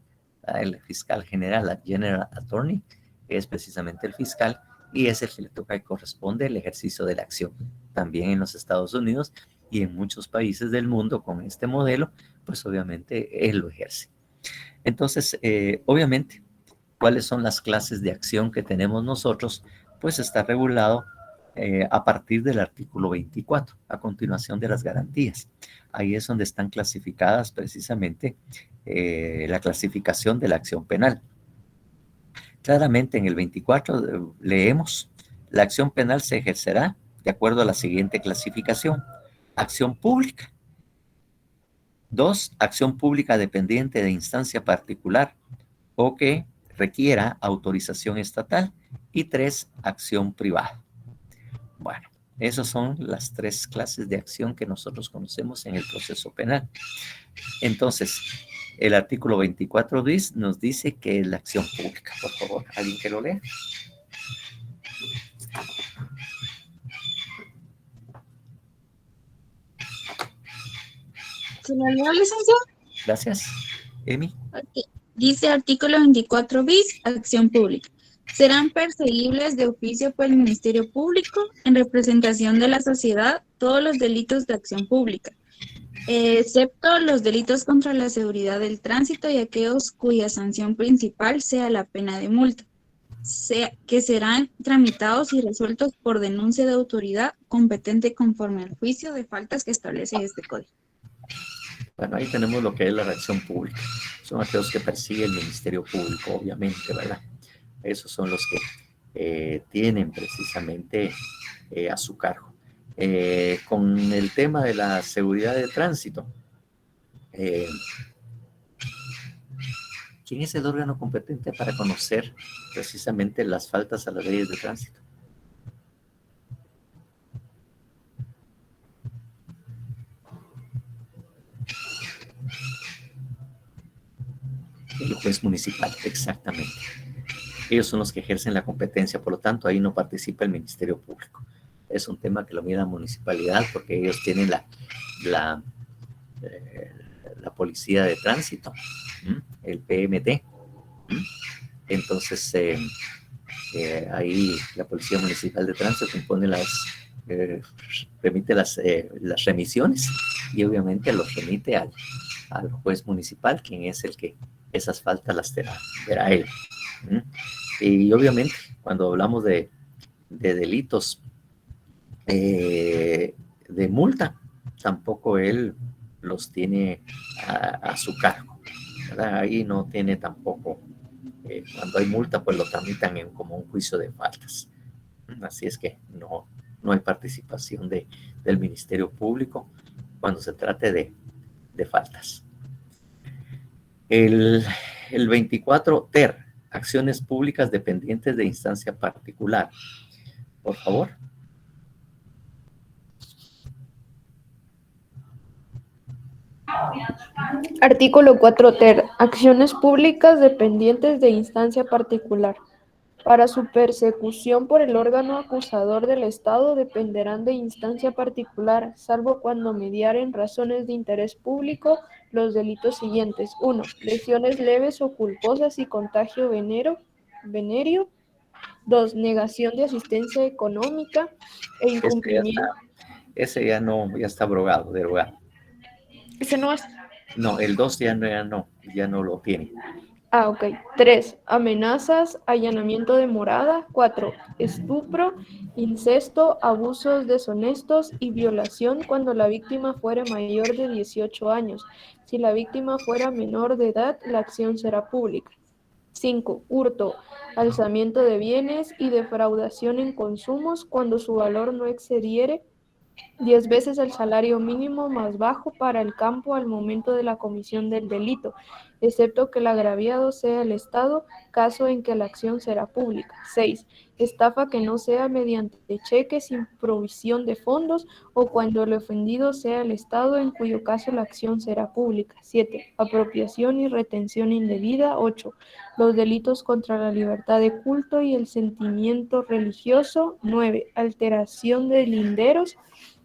El fiscal general, la General Attorney, es precisamente el fiscal y es el que le toca y corresponde el ejercicio de la acción. También en los Estados Unidos y en muchos países del mundo con este modelo, pues obviamente él lo ejerce. Entonces, obviamente, ¿cuáles son las clases de acción que tenemos nosotros? Pues está regulado a partir del artículo 24, a continuación de las garantías. Ahí es donde están clasificadas precisamente la clasificación de la acción penal. Claramente en el 24 leemos, la acción penal se ejercerá de acuerdo a la siguiente clasificación. Acción pública. 2, acción pública dependiente de instancia particular o que requiera autorización estatal. Y 3, acción privada. Bueno, esas son las 3 clases de acción que nosotros conocemos en el proceso penal. Entonces, el artículo 24 bis nos dice que es la acción pública. Por favor, ¿alguien que lo lea? ¿Se lo leo, licenciado? Gracias. Emi. Okay. Dice artículo 24 bis, acción pública. Serán perseguibles de oficio por el Ministerio Público en representación de la sociedad todos los delitos de acción pública, excepto los delitos contra la seguridad del tránsito y aquellos cuya sanción principal sea la pena de multa, que serán tramitados y resueltos por denuncia de autoridad competente conforme al juicio de faltas que establece este código. Bueno, ahí tenemos lo que es la acción pública. Son aquellos que persigue el Ministerio Público, obviamente, ¿verdad? Esos son los que tienen precisamente a su cargo. Con el tema de la seguridad de tránsito, ¿quién es el órgano competente para conocer precisamente las faltas a las leyes de tránsito? El juez municipal, exactamente. Ellos son los que ejercen la competencia, por lo tanto, ahí no participa el Ministerio Público. Es un tema que lo mira la municipalidad porque ellos tienen la policía de tránsito, el PMT. Entonces, ahí la Policía Municipal de Tránsito remite las remisiones y obviamente los remite al juez municipal, quien es el que esas faltas las verá él. Y obviamente cuando hablamos de delitos de multa, tampoco él los tiene a su cargo, ¿verdad? Ahí no tiene tampoco, cuando hay multa pues lo tramitan como un juicio de faltas. Así es que no hay participación del Ministerio Público cuando se trate de faltas. El 24 ter, acciones públicas dependientes de instancia particular. Por favor. Artículo 4 ter. Acciones públicas dependientes de instancia particular. Para su persecución por el órgano acusador del Estado dependerán de instancia particular, salvo cuando mediaren razones de interés público los delitos siguientes. 1. Lesiones leves o culposas y contagio venéreo. 2. Negación de asistencia económica e incumplimiento. Ese ya no, ya está derogado. Ese no es. No, el 2 ya no lo tiene. Ok. 3. Amenazas, allanamiento de morada. 4. Estupro, incesto, abusos deshonestos y violación cuando la víctima fuera mayor de 18 años. Si la víctima fuera menor de edad, la acción será pública. 5. Hurto, alzamiento de bienes y defraudación en consumos cuando su valor no excediere 10 veces el salario mínimo más bajo para el campo al momento de la comisión del delito, excepto que el agraviado sea el Estado, caso en que la acción será pública. 6. Estafa que no sea mediante cheque sin provisión de fondos o cuando el ofendido sea el Estado, en cuyo caso la acción será pública. 7. Apropiación y retención indebida. 8. Los delitos contra la libertad de culto y el sentimiento religioso. 9. Alteración de linderos.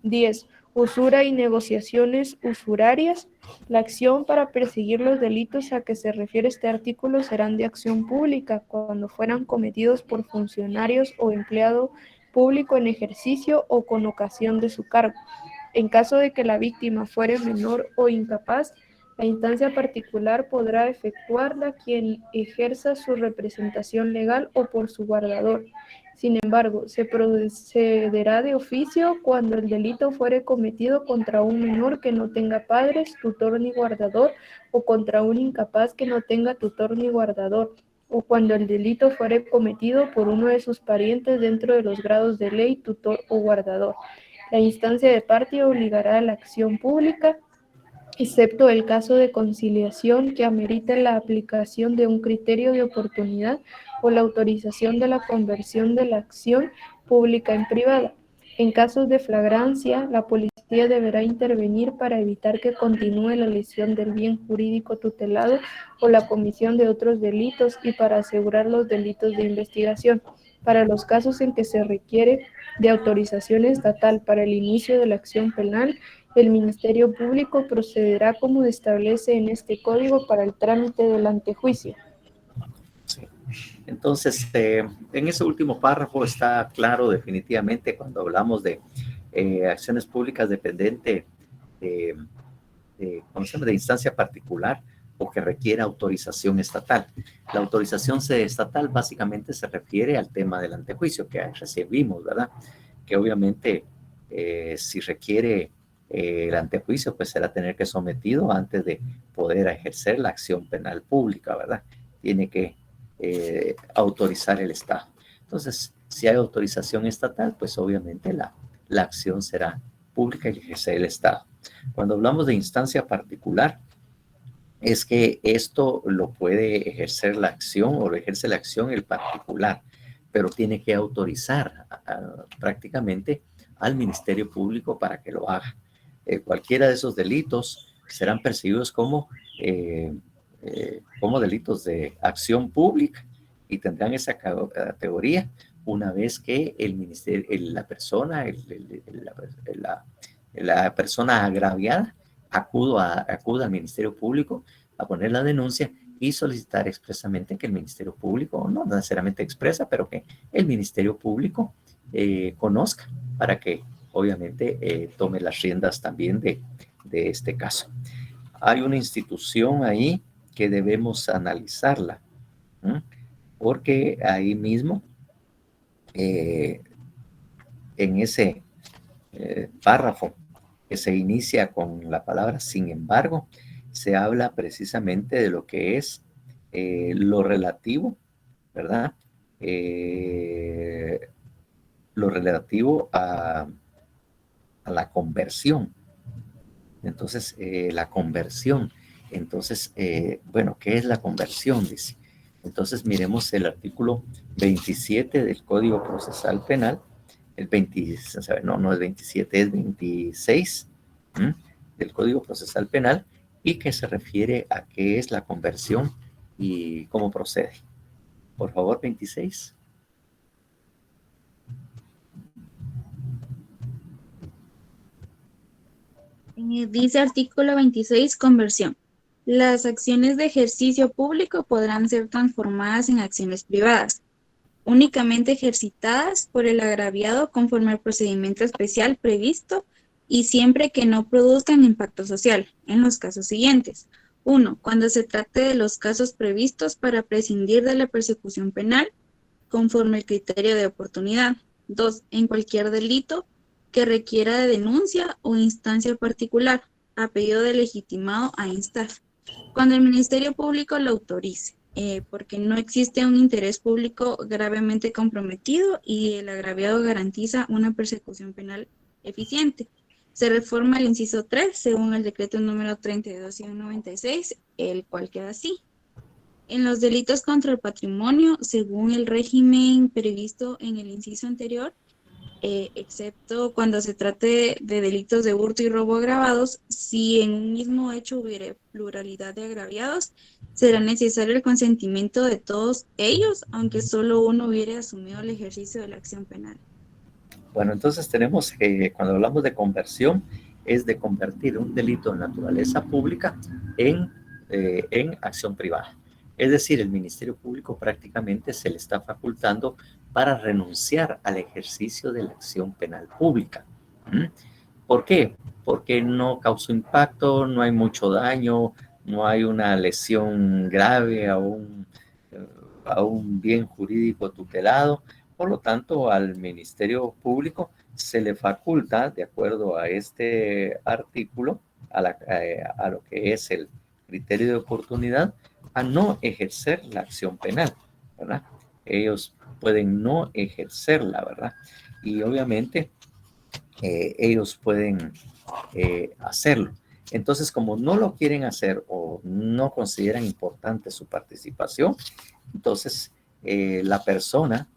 10. Usura y negociaciones usurarias. La acción para perseguir los delitos a que se refiere este artículo serán de acción pública cuando fueran cometidos por funcionarios o empleado público en ejercicio o con ocasión de su cargo. En caso de que la víctima fuere menor o incapaz, la instancia particular podrá efectuarla quien ejerza su representación legal o por su guardador. Sin embargo, se procederá de oficio cuando el delito fuere cometido contra un menor que no tenga padres, tutor ni guardador, o contra un incapaz que no tenga tutor ni guardador, o cuando el delito fuere cometido por uno de sus parientes dentro de los grados de ley, tutor o guardador. La instancia de parte obligará a la acción pública, excepto el caso de conciliación que amerite la aplicación de un criterio de oportunidad o la autorización de la conversión de la acción pública en privada. En casos de flagrancia, la policía deberá intervenir para evitar que continúe la lesión del bien jurídico tutelado o la comisión de otros delitos y para asegurar los delitos de investigación. Para los casos en que se requiere de autorización estatal para el inicio de la acción penal, el Ministerio Público procederá como establece en este código para el trámite del antejuicio. Sí. Entonces, en ese último párrafo está claro definitivamente cuando hablamos de acciones públicas dependientes de instancia particular o que requiera autorización estatal. La autorización estatal básicamente se refiere al tema del antejuicio que recibimos, ¿verdad? Que obviamente si requiere el antejuicio, pues será tener que sometido antes de poder ejercer la acción penal pública, ¿verdad? Tiene que autorizar el Estado. Entonces, si hay autorización estatal, pues obviamente la acción será pública y ejercer el Estado. Cuando hablamos de instancia particular, es que esto lo puede ejercer la acción o lo ejerce la acción el particular, pero tiene que autorizar prácticamente al Ministerio Público para que lo haga. Cualquiera de esos delitos serán percibidos como delitos de acción pública y tendrán esa categoría una vez que el ministerio, la persona agraviada acuda al Ministerio Público a poner la denuncia y solicitar expresamente que el Ministerio Público, no necesariamente expresa, pero que el Ministerio Público conozca para que obviamente tome las riendas también de este caso. Hay una institución ahí que debemos analizarla, ¿no? Porque ahí mismo, en ese párrafo que se inicia con la palabra sin embargo, se habla precisamente de lo que es lo relativo, ¿verdad? Lo relativo a la conversión. Entonces, la conversión. Entonces, bueno, ¿qué es la conversión? Dice. Entonces miremos el artículo 27 del Código Procesal Penal, el 20, no es 27, es 26 del Código Procesal Penal, y que se refiere a qué es la conversión y cómo procede. Por favor, 26. Dice artículo 26, conversión. Las acciones de ejercicio público podrán ser transformadas en acciones privadas, únicamente ejercitadas por el agraviado conforme al procedimiento especial previsto y siempre que no produzcan impacto social, en los casos siguientes. 1. Cuando se trate de los casos previstos para prescindir de la persecución penal, conforme al criterio de oportunidad. 2. En cualquier delito que requiera de denuncia o instancia particular, a pedido del legitimado a instar, cuando el Ministerio Público lo autorice, porque no existe un interés público gravemente comprometido y el agraviado garantiza una persecución penal eficiente. Se reforma el inciso 3 según el decreto número 32/96, el cual queda así. En los delitos contra el patrimonio, según el régimen previsto en el inciso anterior, excepto cuando se trate de delitos de hurto y robo agravados, si en un mismo hecho hubiere pluralidad de agraviados, será necesario el consentimiento de todos ellos, aunque solo uno hubiere asumido el ejercicio de la acción penal. Bueno, entonces tenemos que cuando hablamos de conversión, es de convertir un delito de naturaleza pública en acción privada. Es decir, el Ministerio Público prácticamente se le está facultando para renunciar al ejercicio de la acción penal pública. ¿Por qué? Porque no causó impacto, no hay mucho daño, no hay una lesión grave a un bien jurídico tutelado. Por lo tanto, al Ministerio Público se le faculta, de acuerdo a este artículo, a lo que es el criterio de oportunidad, a no ejercer la acción penal, ¿verdad? Ellos pueden no ejercerla, ¿verdad? Y obviamente ellos pueden hacerlo. Entonces, como no lo quieren hacer o no consideran importante su participación, entonces la persona,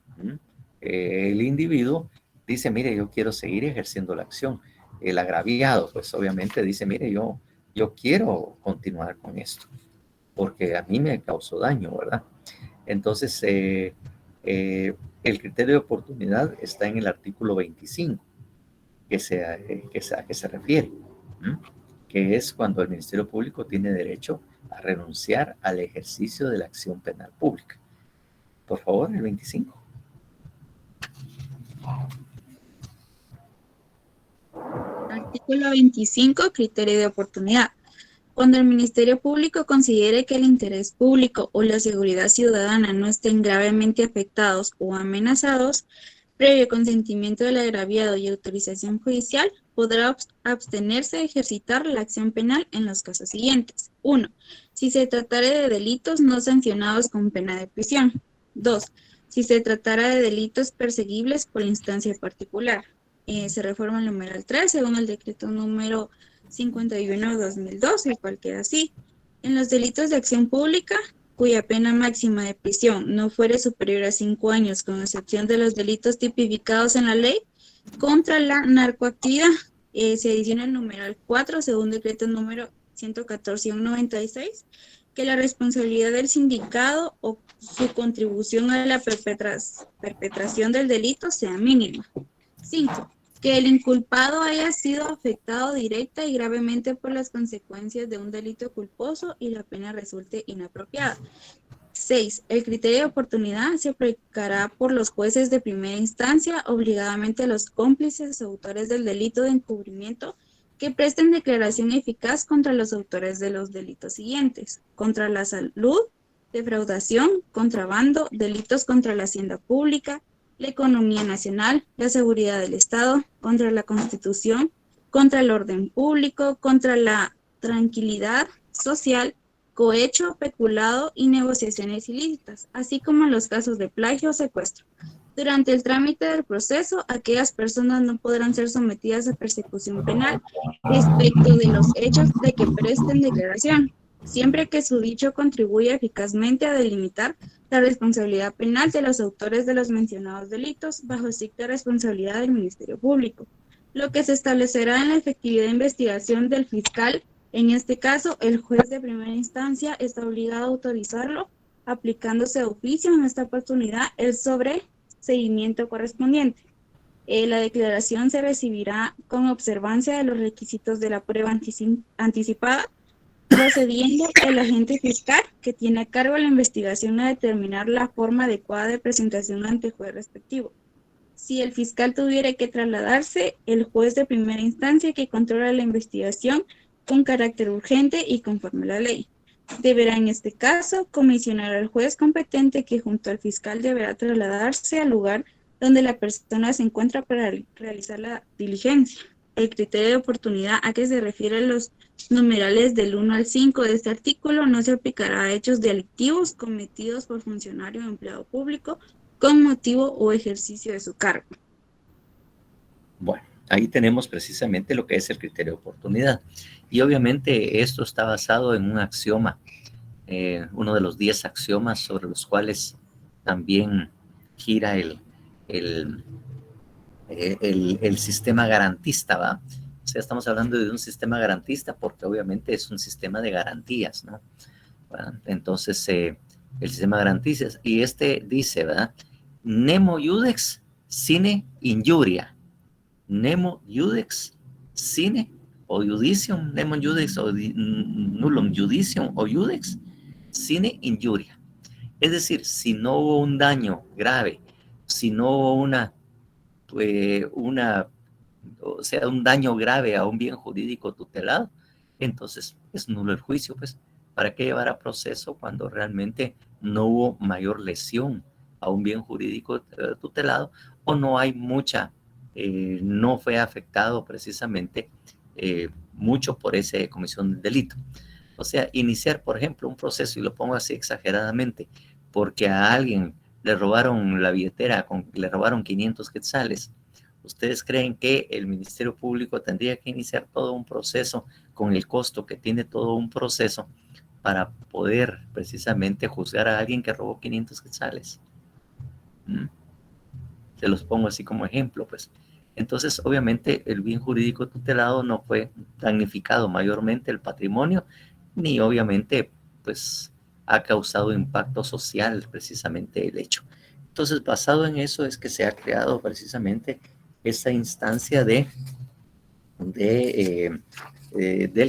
el individuo, dice, mire, yo quiero seguir ejerciendo la acción. El agraviado, pues obviamente dice, mire, yo quiero continuar con esto, porque a mí me causó daño, ¿verdad? Entonces, el criterio de oportunidad está en el artículo 25, a que se refiere, que es cuando el Ministerio Público tiene derecho a renunciar al ejercicio de la acción penal pública. Por favor, el 25. Artículo 25, criterio de oportunidad. Cuando el Ministerio Público considere que el interés público o la seguridad ciudadana no estén gravemente afectados o amenazados, previo consentimiento del agraviado y autorización judicial, podrá abstenerse de ejercitar la acción penal en los casos siguientes. 1. Si se tratare de delitos no sancionados con pena de prisión. 2. Si se tratara de delitos perseguibles por instancia particular. Se reforma el numeral 3 según el decreto número 51/2002, el cual queda así. En los delitos de acción pública, cuya pena máxima de prisión no fuere superior a 5 años, con excepción de los delitos tipificados en la ley contra la narcoactividad, se adiciona el numeral 4 según decreto número 114/96, que la responsabilidad del sindicado o su contribución a la perpetración del delito sea mínima. 5. Que el inculpado haya sido afectado directa y gravemente por las consecuencias de un delito culposo y la pena resulte inapropiada. 6. El criterio de oportunidad se aplicará por los jueces de primera instancia obligadamente a los cómplices o autores del delito de encubrimiento que presten declaración eficaz contra los autores de los delitos siguientes: contra la salud, defraudación, contrabando, delitos contra la hacienda pública, la economía nacional, la seguridad del Estado, contra la Constitución, contra el orden público, contra la tranquilidad social, cohecho, peculado y negociaciones ilícitas, así como en los casos de plagio o secuestro. Durante el trámite del proceso, aquellas personas no podrán ser sometidas a persecución penal respecto de los hechos de que presten declaración. siempre que su dicho contribuya eficazmente a delimitar la responsabilidad penal de los autores de los mencionados delitos bajo estricta responsabilidad del Ministerio Público, lo que se establecerá en la efectividad de investigación del fiscal. En este caso, el juez de primera instancia está obligado a autorizarlo, aplicándose de oficio en esta oportunidad el sobreseimiento correspondiente. La declaración se recibirá con observancia de los requisitos de la prueba anticipada, procediendo el agente fiscal que tiene a cargo la investigación a determinar la forma adecuada de presentación ante el juez respectivo. Si el fiscal tuviera que trasladarse, el juez de primera instancia que controla la investigación con carácter urgente y conforme a la ley deberá en este caso comisionar al juez competente que junto al fiscal deberá trasladarse al lugar donde la persona se encuentra para realizar la diligencia. El criterio de oportunidad a que se refieren los numerales del 1 al 5 de este artículo no se aplicará a hechos delictivos cometidos por funcionario o empleado público con motivo o ejercicio de su cargo. Bueno, ahí tenemos precisamente lo que es el criterio de oportunidad. Y obviamente esto está basado en un axioma, uno de los 10 axiomas sobre los cuales también gira el sistema garantista, ¿va? O sea, estamos hablando de un sistema garantista porque obviamente es un sistema de garantías, ¿no? Bueno, entonces, el sistema garantista, y este dice, ¿verdad? Nemo iudex sine injuria. Nemo iudex sine o judicium, nemo iudex o nullum judicium o iudex sine injuria. Es decir, si no hubo un daño grave, si no hubo un daño grave a un bien jurídico tutelado, entonces es nulo el juicio, pues. ¿Para qué llevar a proceso cuando realmente no hubo mayor lesión a un bien jurídico tutelado o no hay no fue afectado precisamente mucho por esa comisión del delito? O sea, iniciar, por ejemplo, un proceso, y lo pongo así exageradamente, porque a alguien le robaron la billetera, le robaron 500 quetzales. ¿Ustedes creen que el Ministerio Público tendría que iniciar todo un proceso con el costo que tiene todo un proceso para poder precisamente juzgar a alguien que robó 500 quetzales? Se los pongo así como ejemplo, pues. Entonces, obviamente, el bien jurídico tutelado no fue damnificado mayormente el patrimonio, ni obviamente, pues, ha causado impacto social precisamente el hecho. Entonces, basado en eso es que se ha creado precisamente esa instancia del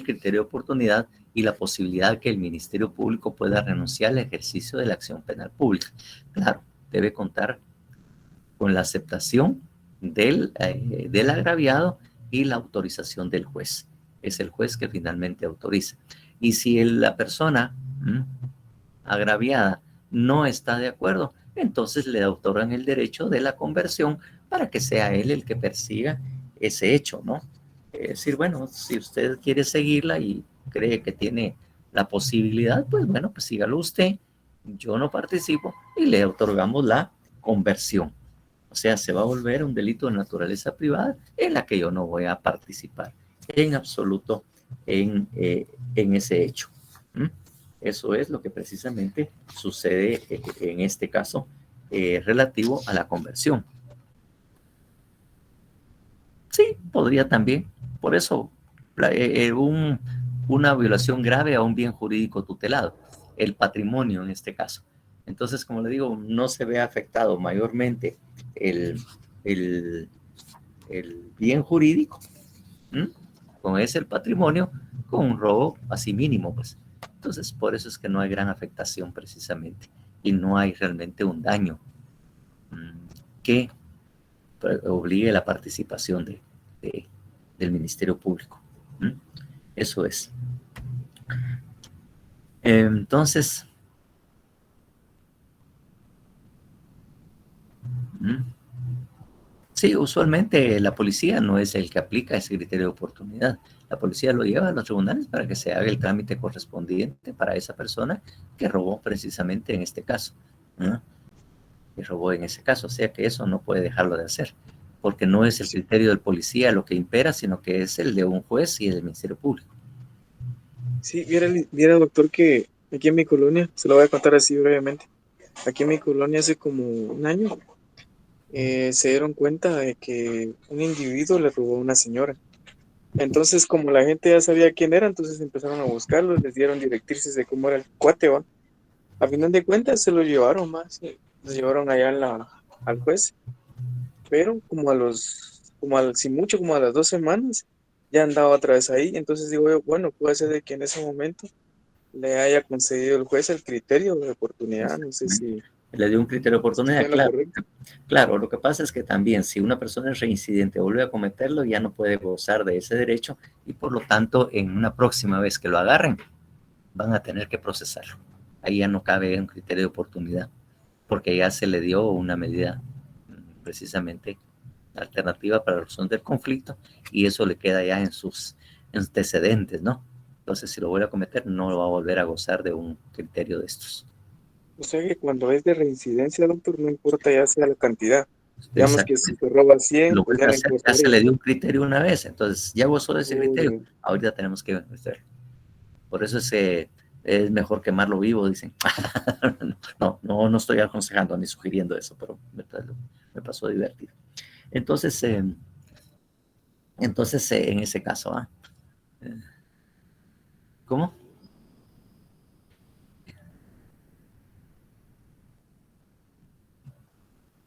criterio de oportunidad y la posibilidad que el Ministerio Público pueda renunciar al ejercicio de la acción penal pública. Claro, debe contar con la aceptación del agraviado y la autorización del juez. Es el juez que finalmente autoriza. Y si la persona agraviada no está de acuerdo, entonces le otorgan el derecho de la conversión para que sea él el que persiga ese hecho, ¿no? Es decir, bueno, si usted quiere seguirla y cree que tiene la posibilidad, pues bueno, pues sígalo usted, yo no participo y le otorgamos la conversión. O sea, se va a volver un delito de naturaleza privada en la que yo no voy a participar en absoluto en ese hecho. Eso es lo que precisamente sucede en este caso relativo a la conversión. Sí, podría también. Por eso, una violación grave a un bien jurídico tutelado, el patrimonio en este caso. Entonces, como le digo, no se ve afectado mayormente el bien jurídico, como es el patrimonio, con un robo así mínimo, pues. Entonces, por eso es que no hay gran afectación precisamente y no hay realmente un daño que obligue la participación del Ministerio Público. Eso es. Entonces, sí, usualmente la policía no es el que aplica ese criterio de oportunidad. La policía lo lleva a los tribunales para que se haga el trámite correspondiente para esa persona que robó precisamente en este caso. Que robó en ese caso. O sea que eso no puede dejarlo de hacer, porque no es el criterio del policía lo que impera, sino que es el de un juez y el del Ministerio Público. Sí, viera, doctor, que aquí en mi colonia, se lo voy a contar así brevemente, aquí en mi colonia hace como un año se dieron cuenta de que un individuo le robó a una señora. Entonces, como la gente ya sabía quién era, entonces empezaron a buscarlo, les dieron directrices de cómo era el cuate, ¿va? A final de cuentas se lo llevaron más, lo llevaron allá al juez, pero si mucho, como a las 2 semanas, ya andaba otra vez ahí. Entonces digo yo, bueno, puede ser de que en ese momento le haya concedido el juez el criterio de oportunidad, no sé si Le dio un criterio de oportunidad, estoy en lo claro. correcto. Claro, lo que pasa es que también si una persona es reincidente o vuelve a cometerlo, ya no puede gozar de ese derecho y por lo tanto en una próxima vez que lo agarren, van a tener que procesarlo. Ahí ya no cabe un criterio de oportunidad, porque ya se le dio una medida precisamente alternativa para resolver el conflicto y eso le queda ya en sus antecedentes, ¿no? Entonces, si lo vuelve a cometer, no va a volver a gozar de un criterio de estos. O sea que cuando es de reincidencia, doctor, no importa ya sea la cantidad. Digamos Exacto. que si se roba 100, Lo pues vuelve ya a no hacer, ya se importaría. le dio un criterio una vez, entonces ya gozó de ese criterio, Mm, ahorita tenemos que hacerlo. Por eso es mejor quemarlo vivo, dicen. No estoy aconsejando ni sugiriendo eso, pero me pasó divertido. Entonces, en ese caso, ¿ah? ¿Cómo?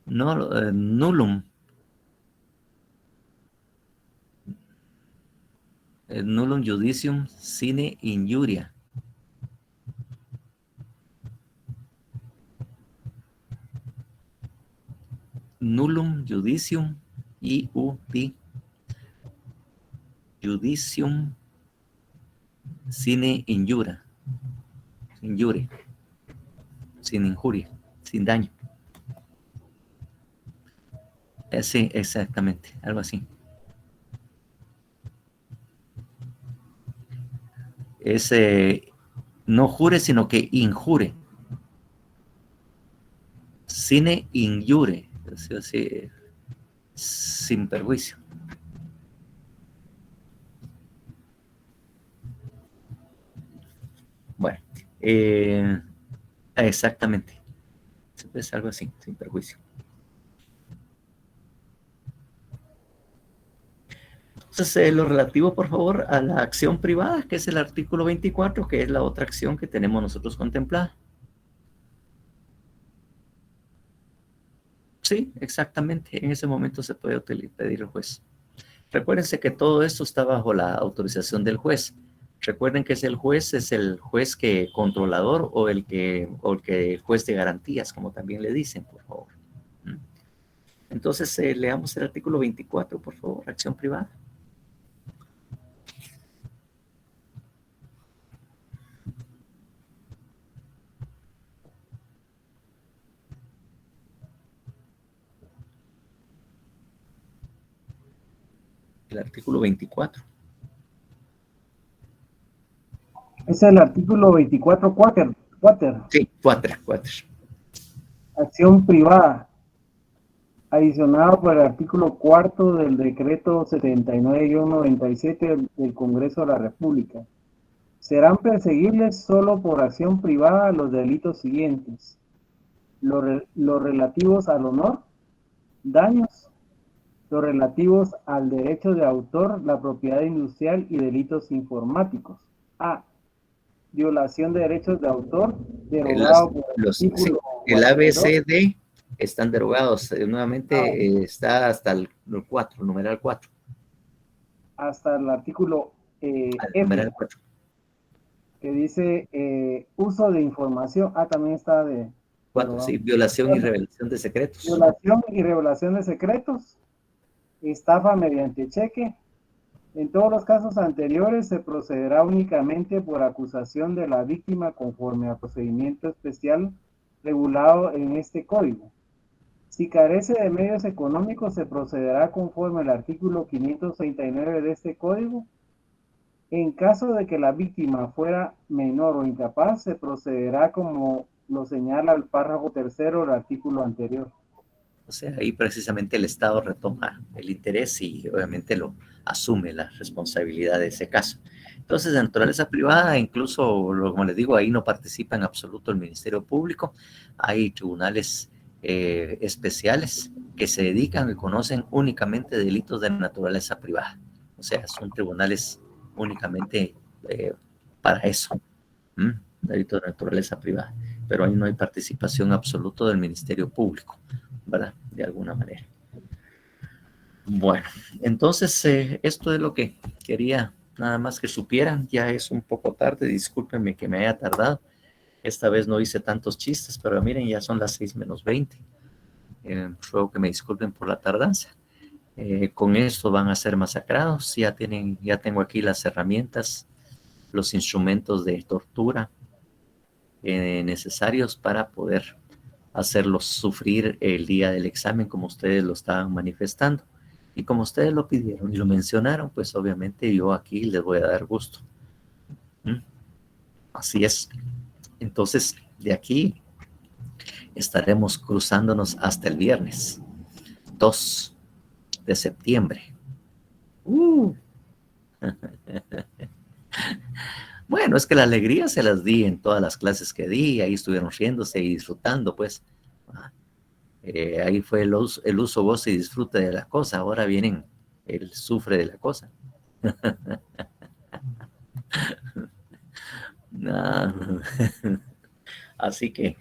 No, nullum. Nullum judicium sine injuria. Nullum judicium iud judicium sine injura. Injuria. Sin injuria. Sin daño. Sí, exactamente. Algo así. Es no jure, sino que injure. Sine injure. Así, sin perjuicio. Bueno, exactamente. Es algo así, sin perjuicio. Entonces, lo relativo, por favor, a la acción privada, que es el artículo 24, que es la otra acción que tenemos nosotros contemplada. Sí, exactamente. En ese momento se puede pedir el juez. Recuérdense que todo esto está bajo la autorización del juez. Recuerden que es el juez que controlador o el juez de garantías, como también le dicen, por favor. Entonces, leamos el artículo 24, por favor, acción privada. El artículo 24. Es el artículo 24, cuater. Sí, 4. Acción privada. Adicionado por el artículo 4 del decreto 79-97 del Congreso de la República. Serán perseguibles solo por acción privada los delitos siguientes: los relativos al honor, daños; los relativos al derecho de autor, la propiedad industrial y delitos informáticos. A. Violación de derechos de autor, derogado por el artículo el 42. ABCD están derogados. Nuevamente está hasta el 4, numeral 4. Hasta el artículo Numeral F, 4. que dice uso de información. También está de 4, sí, violación y revelación de secretos. Violación y revelación de secretos, estafa mediante cheque. En todos los casos anteriores se procederá únicamente por acusación de la víctima conforme a procedimiento especial regulado en este código. Si carece de medios económicos, se procederá conforme al artículo 539 de este código. En caso de que la víctima fuera menor o incapaz, se procederá como lo señala el párrafo tercero del artículo anterior. O sea, ahí precisamente el Estado retoma el interés y obviamente lo asume la responsabilidad de ese caso. Entonces, de naturaleza privada, incluso, como les digo, ahí no participa en absoluto el Ministerio Público. Hay tribunales especiales que se dedican y conocen únicamente delitos de naturaleza privada. O sea, son tribunales únicamente para eso, delitos de naturaleza privada. Pero ahí no hay participación absoluta del Ministerio Público, ¿verdad? De alguna manera. Bueno, entonces esto es lo que quería nada más que supieran. Ya es un poco tarde, discúlpenme que me haya tardado. Esta vez no hice tantos chistes, pero miren, ya son las 6 menos 20. Ruego que me disculpen por la tardanza. Con esto van a ser masacrados. Ya tengo aquí las herramientas, los instrumentos de tortura necesarios para poder hacerlos sufrir el día del examen como ustedes lo estaban manifestando. Y como ustedes lo pidieron y lo mencionaron, pues obviamente yo aquí les voy a dar gusto. Así es. Entonces, de aquí estaremos cruzándonos hasta el viernes 2 de septiembre. Bueno, es que la alegría se las di en todas las clases que di, ahí estuvieron riéndose y disfrutando, pues. Ahí fue el uso, goce y disfrute de la cosa, ahora vienen el sufre de la cosa. No. Así que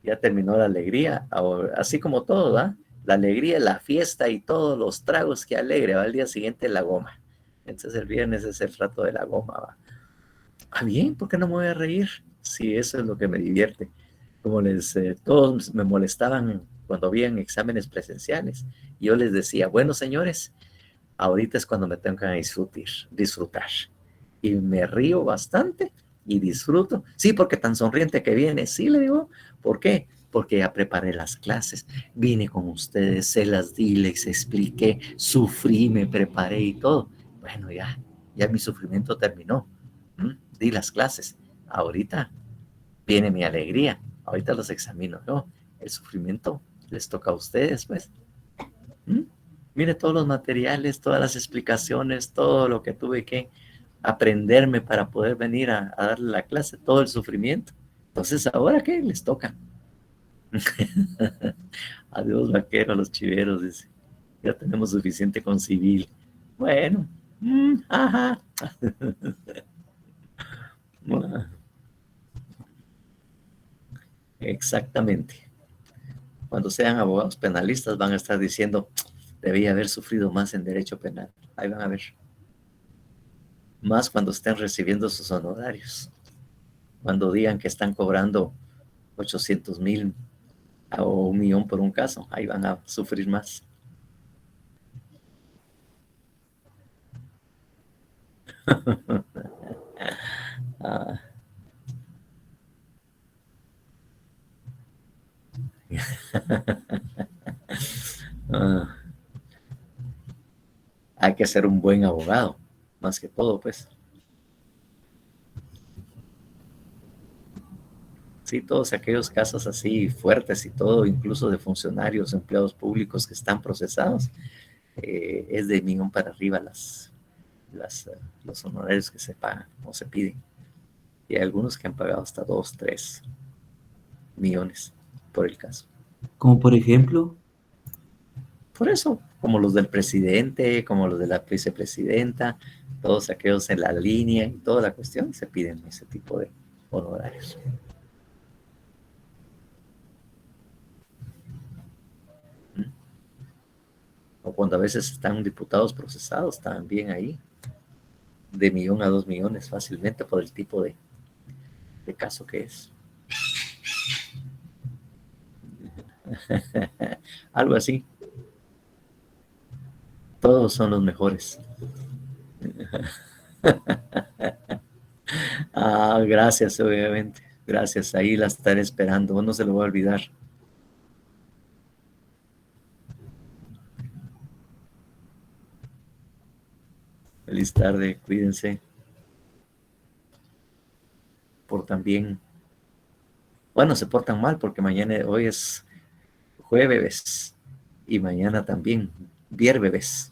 ya terminó la alegría, ahora, así como todo, ¿va? La alegría, la fiesta y todos los tragos que alegre, va al día siguiente la goma. Entonces el viernes es el rato de la goma, va. Bien, ¿por qué no me voy a reír? Sí, eso es lo que me divierte. Como todos me molestaban cuando habían exámenes presenciales. Yo les decía, bueno, señores, ahorita es cuando me tengo que disfrutar. Y me río bastante y disfruto. Sí, porque tan sonriente que viene. Sí, le digo, ¿por qué? Porque ya preparé las clases, vine con ustedes, se las di, les expliqué, sufrí, me preparé y todo. Bueno, ya mi sufrimiento terminó. Di las clases. Ahorita viene mi alegría. Ahorita los examino yo. El sufrimiento les toca a ustedes, pues. Mire todos los materiales, todas las explicaciones, todo lo que tuve que aprenderme para poder venir a darle la clase, todo el sufrimiento. Entonces, ¿ahora qué? Les toca. Adiós, vaquero, a los chiveros, dice. Ya tenemos suficiente con civil. Bueno, ajá. Exactamente. Cuando sean abogados penalistas van a estar diciendo, debía haber sufrido más en derecho penal. Ahí van a ver. Más cuando estén recibiendo sus honorarios. Cuando digan que están cobrando 800,000 o 1,000,000 por un caso, ahí van a sufrir más. Hay que ser un buen abogado, más que todo, pues. Sí, todos aquellos casos así fuertes y todo, incluso de funcionarios, empleados públicos que están procesados, es de 1,000,000 para arriba los honorarios que se pagan o se piden. Y hay algunos que han pagado hasta 2, 3 millones por el caso. Como por ejemplo, por eso, como los del presidente, como los de la vicepresidenta, todos aquellos en la línea y toda la cuestión, se piden ese tipo de honorarios. O cuando a veces están diputados procesados también ahí, de 1,000,000 a 2,000,000 fácilmente por el tipo de caso que es. Algo así. Todos son los mejores. Gracias, obviamente. Gracias, ahí la estaré esperando. No se lo voy a olvidar. Feliz tarde, cuídense. Portan bien. Bueno, se portan mal porque hoy es jueves y mañana también, viernes.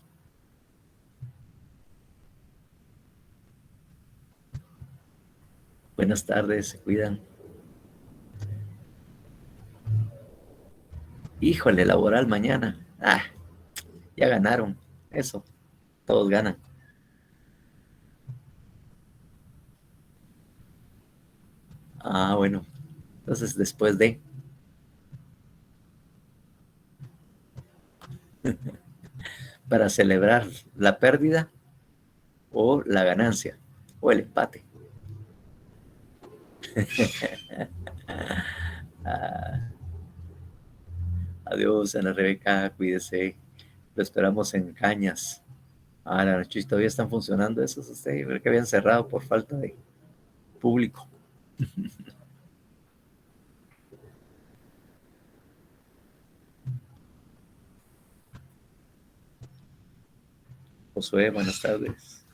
Buenas tardes, se cuidan. Híjole, laboral mañana. Ah, ya ganaron. Eso, todos ganan. Ah, bueno. Entonces, después de... para celebrar la pérdida o la ganancia o el empate. Ah, adiós, Ana Rebeca, cuídese. Lo esperamos en Cañas. Ah, la noche todavía están funcionando esos. Ustedes creo que habían cerrado por falta de público. Josué, buenas tardes.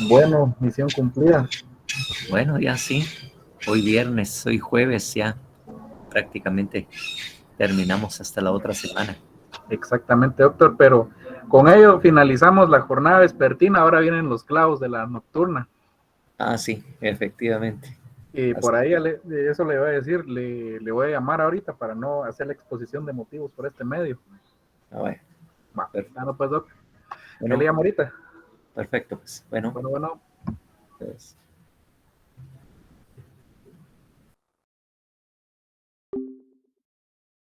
Bueno, misión cumplida. Bueno, ya sí. Hoy viernes, hoy jueves ya prácticamente terminamos hasta la otra semana. Exactamente, doctor, pero con ello finalizamos la jornada vespertina, ahora vienen los clavos de la nocturna. Ah, sí, efectivamente. Y por ahí eso le voy a decir, le voy a llamar ahorita para no hacer la exposición de motivos por este medio. Ah, bueno. Va, no, pues, doctor. Bueno, ¿Qué le llamo ahorita? perfecto, pues. Bueno. Bueno. Pues.